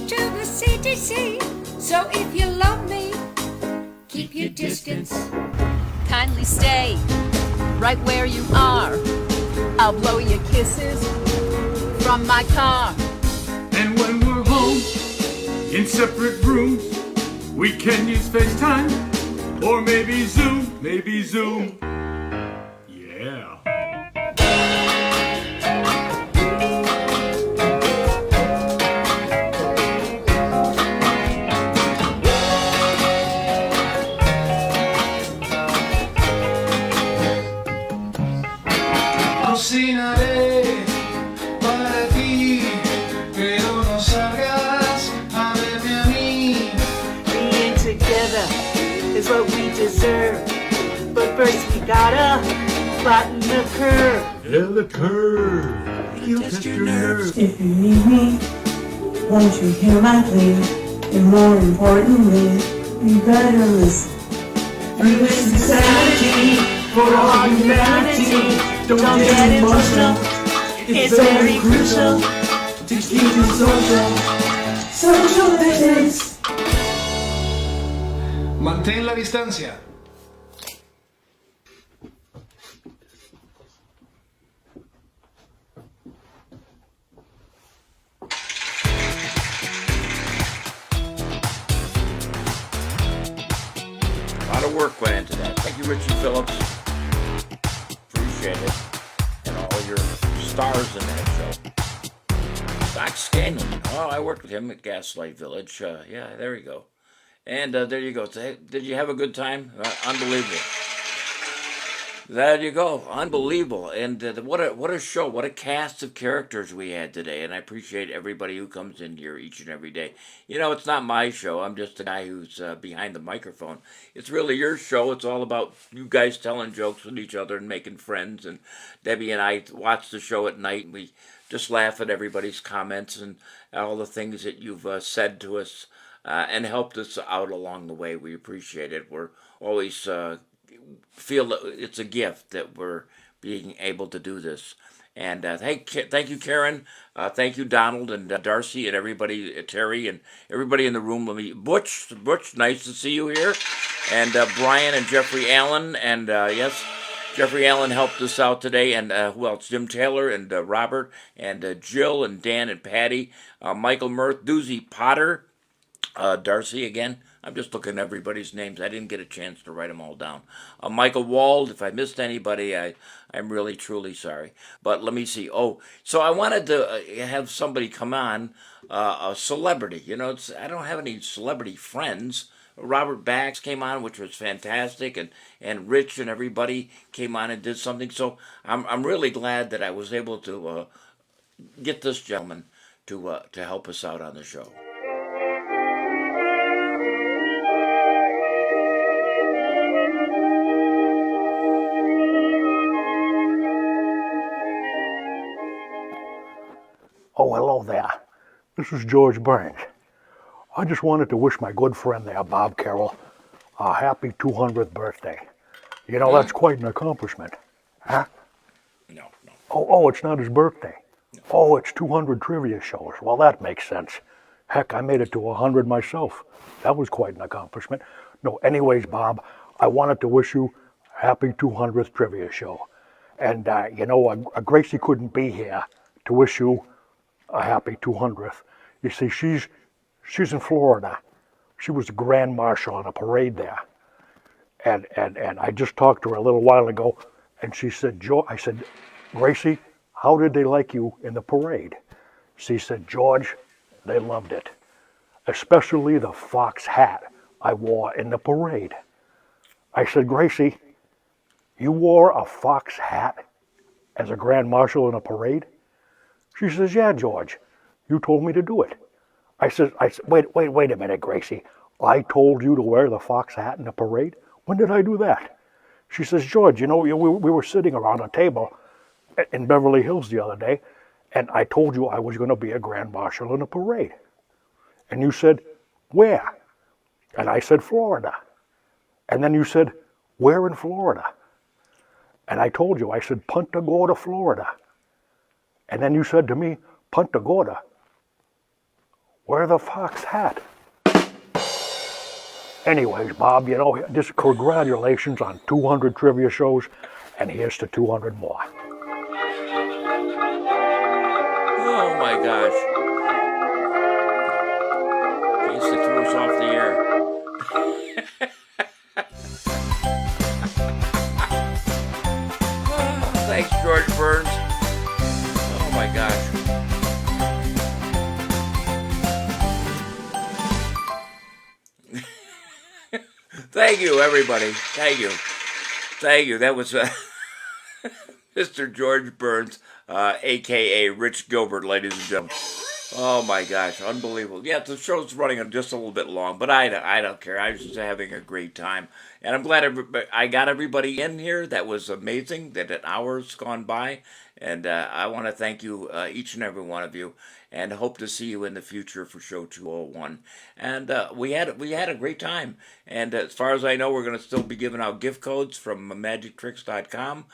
to the CDC. So if you love me, keep your distance. Kindly stay right where you are. I'll blow you kisses from my car. And when we're home in separate rooms, we can use FaceTime or maybe Zoom. Maybe Zoom. Yeah. Cocinaré para ti, pero no salgas a verme a mí. Being together is what we deserve, but first we gotta flatten the curve. Yeah, the curve. You test your nerves. If you need me, won't you hear my plea? And more importantly, you better listen. Through this insanity, for all humanity, don't get emotional. It's very crucial to keep it social distance. Mantén la distancia. A lot of work went into that. Thank you, Richie Phillips. Appreciate it. And all your stars in that show. Doc Scanlon. Oh, I worked with him at Gaslight Village. Yeah, there you go. And there you go. Did you have a good time? Unbelievable. There you go. Unbelievable. And what a show. What a cast of characters we had today. And I appreciate everybody who comes in here each and every day. You know, it's not my show. I'm just the guy who's behind the microphone. It's really your show. It's all about you guys telling jokes with each other and making friends. And Debbie and I watch the show at night. And we just laugh at everybody's comments and all the things that you've said to us and helped us out along the way. We appreciate it. We're always feel that it's a gift that we're being able to do this. And thank you, Karen. Thank you, Donald and Darcy and everybody, Terry and everybody in the room. Butch, nice to see you here. And Brian and Jeffrey Allen. And yes, Jeffrey Allen helped us out today. And who else? Jim Taylor and Robert and Jill and Dan and Patty. Michael Mirth, Doozy Potter, Darcy again. I'm just looking at everybody's names. I didn't get a chance to write them all down. Michael Wald, if I missed anybody, I'm really, truly sorry. But let me see. Oh, so I wanted to have somebody come on, a celebrity. You know, I don't have any celebrity friends. Robert BAXT came on, which was fantastic, and Rich and everybody came on and did something. So I'm really glad that I was able to get this gentleman to help us out on the show. Oh, hello there. This is George Burns. I just wanted to wish my good friend there, Bob Carroll, a happy 200th birthday. You know, that's quite an accomplishment. Huh? No. Oh, it's not his birthday. No. Oh, it's 200 trivia shows. Well, that makes sense. Heck, I made it to 100 myself. That was quite an accomplishment. No, anyways, Bob, I wanted to wish you a happy 200th trivia show. And, you know, Gracie couldn't be here to wish you a happy 200th. You see, she's in Florida. She was a grand marshal on a parade there. And I just talked to her a little while ago, and she said, I said, Gracie, how did they like you in the parade? She said, George, they loved it. Especially the fox hat I wore in the parade. I said, Gracie, you wore a fox hat as a grand marshal in a parade? She says, yeah, George, you told me to do it. I said, wait a minute, Gracie. I told you to wear the fox hat in the parade? When did I do that? She says, George, you know, we were sitting around a table in Beverly Hills the other day, and I told you I was going to be a grand marshal in a parade. And you said, where? And I said, Florida. And then you said, where in Florida? And I told you, I said, Punta Gorda, Florida. And then you said to me, Punta Gorda, where the fox hat? Anyways, Bob, you know, just congratulations on 200 trivia shows, and here's to 200 more. Oh my gosh. He used to throw us off the air. Thanks, George Burns. Oh my gosh. Thank you, everybody. Thank you. Thank you. That was Mr. George Burns, a.k.a. Rich Gilbert, ladies and gentlemen. Oh, my gosh. Unbelievable. Yeah, the show's running just a little bit long, but I don't care. I was just having a great time. And I'm glad I got everybody in here. That was amazing that an hour's gone by. And I want to thank you, each and every one of you, and hope to see you in the future for show 201. And we had a great time. And as far as I know, we're going to still be giving out gift codes from magictricks.com,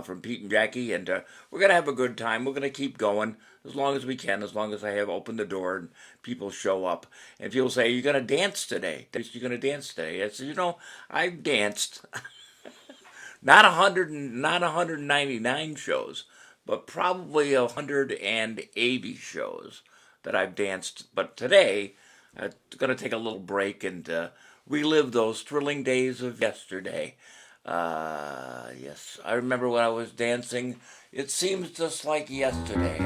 from Pete and Jackie, and we're going to have a good time. We're going to keep going as long as we can, as long as I have opened the door and people show up. And people say, you're going to dance today. You're going to dance today. I said, you know, I've danced. Not 199 shows, but probably 180 shows that I've danced. But today, I'm going to take a little break and relive those thrilling days of yesterday. Yes, I remember when I was dancing. It seems just like yesterday.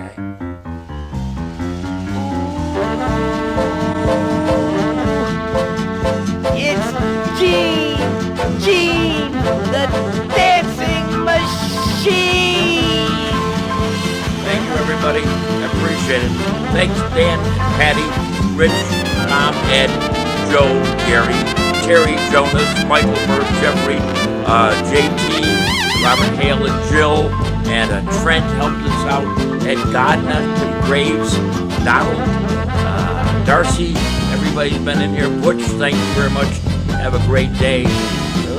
It's Gene, the dancing machine. Thank you, everybody. I appreciate it. Thanks, Dan, Patty, Rich, Tom, Ed, Joe, Gary, Terry, Jonas, Michael, Bert, Jeffrey, JT, Robert, Hale, and Jill, and Trent helped us out, Ed Godna, Tim Graves, Donald, Darcy, everybody's been in here. Butch, thank you very much. Have a great day.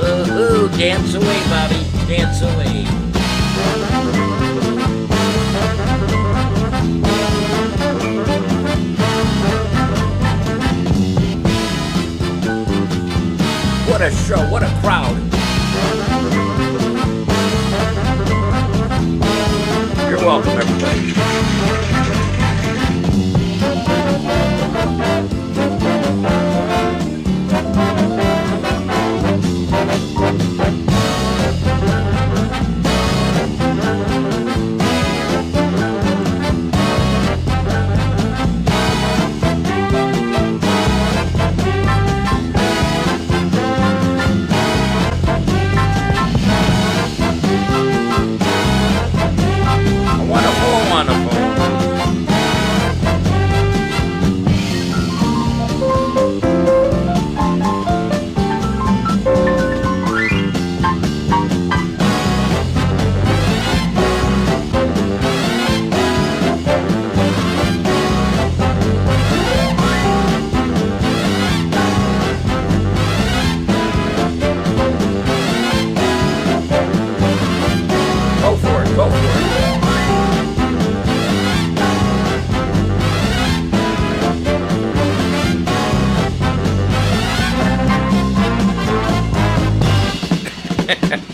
Ooh, dance away, Bobby. Dance away. What a show, what a crowd. You're welcome, everybody.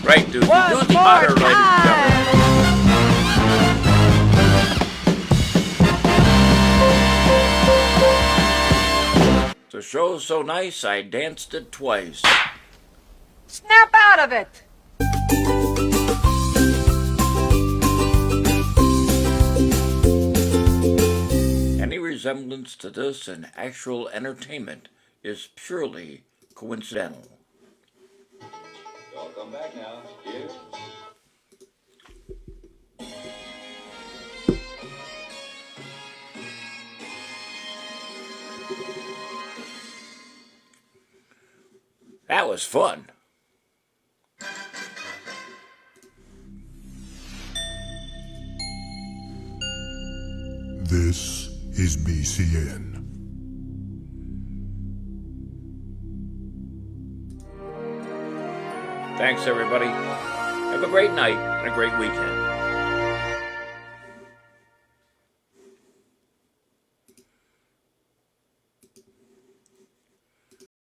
Right, dude. Do the honor, ladies and gentlemen. The show's so nice, I danced it twice. Snap out of it! Any resemblance to this in actual entertainment is purely coincidental. Y'all come back now. Here. That was fun. This is BCN. Thanks, everybody. Have a great night and a great weekend.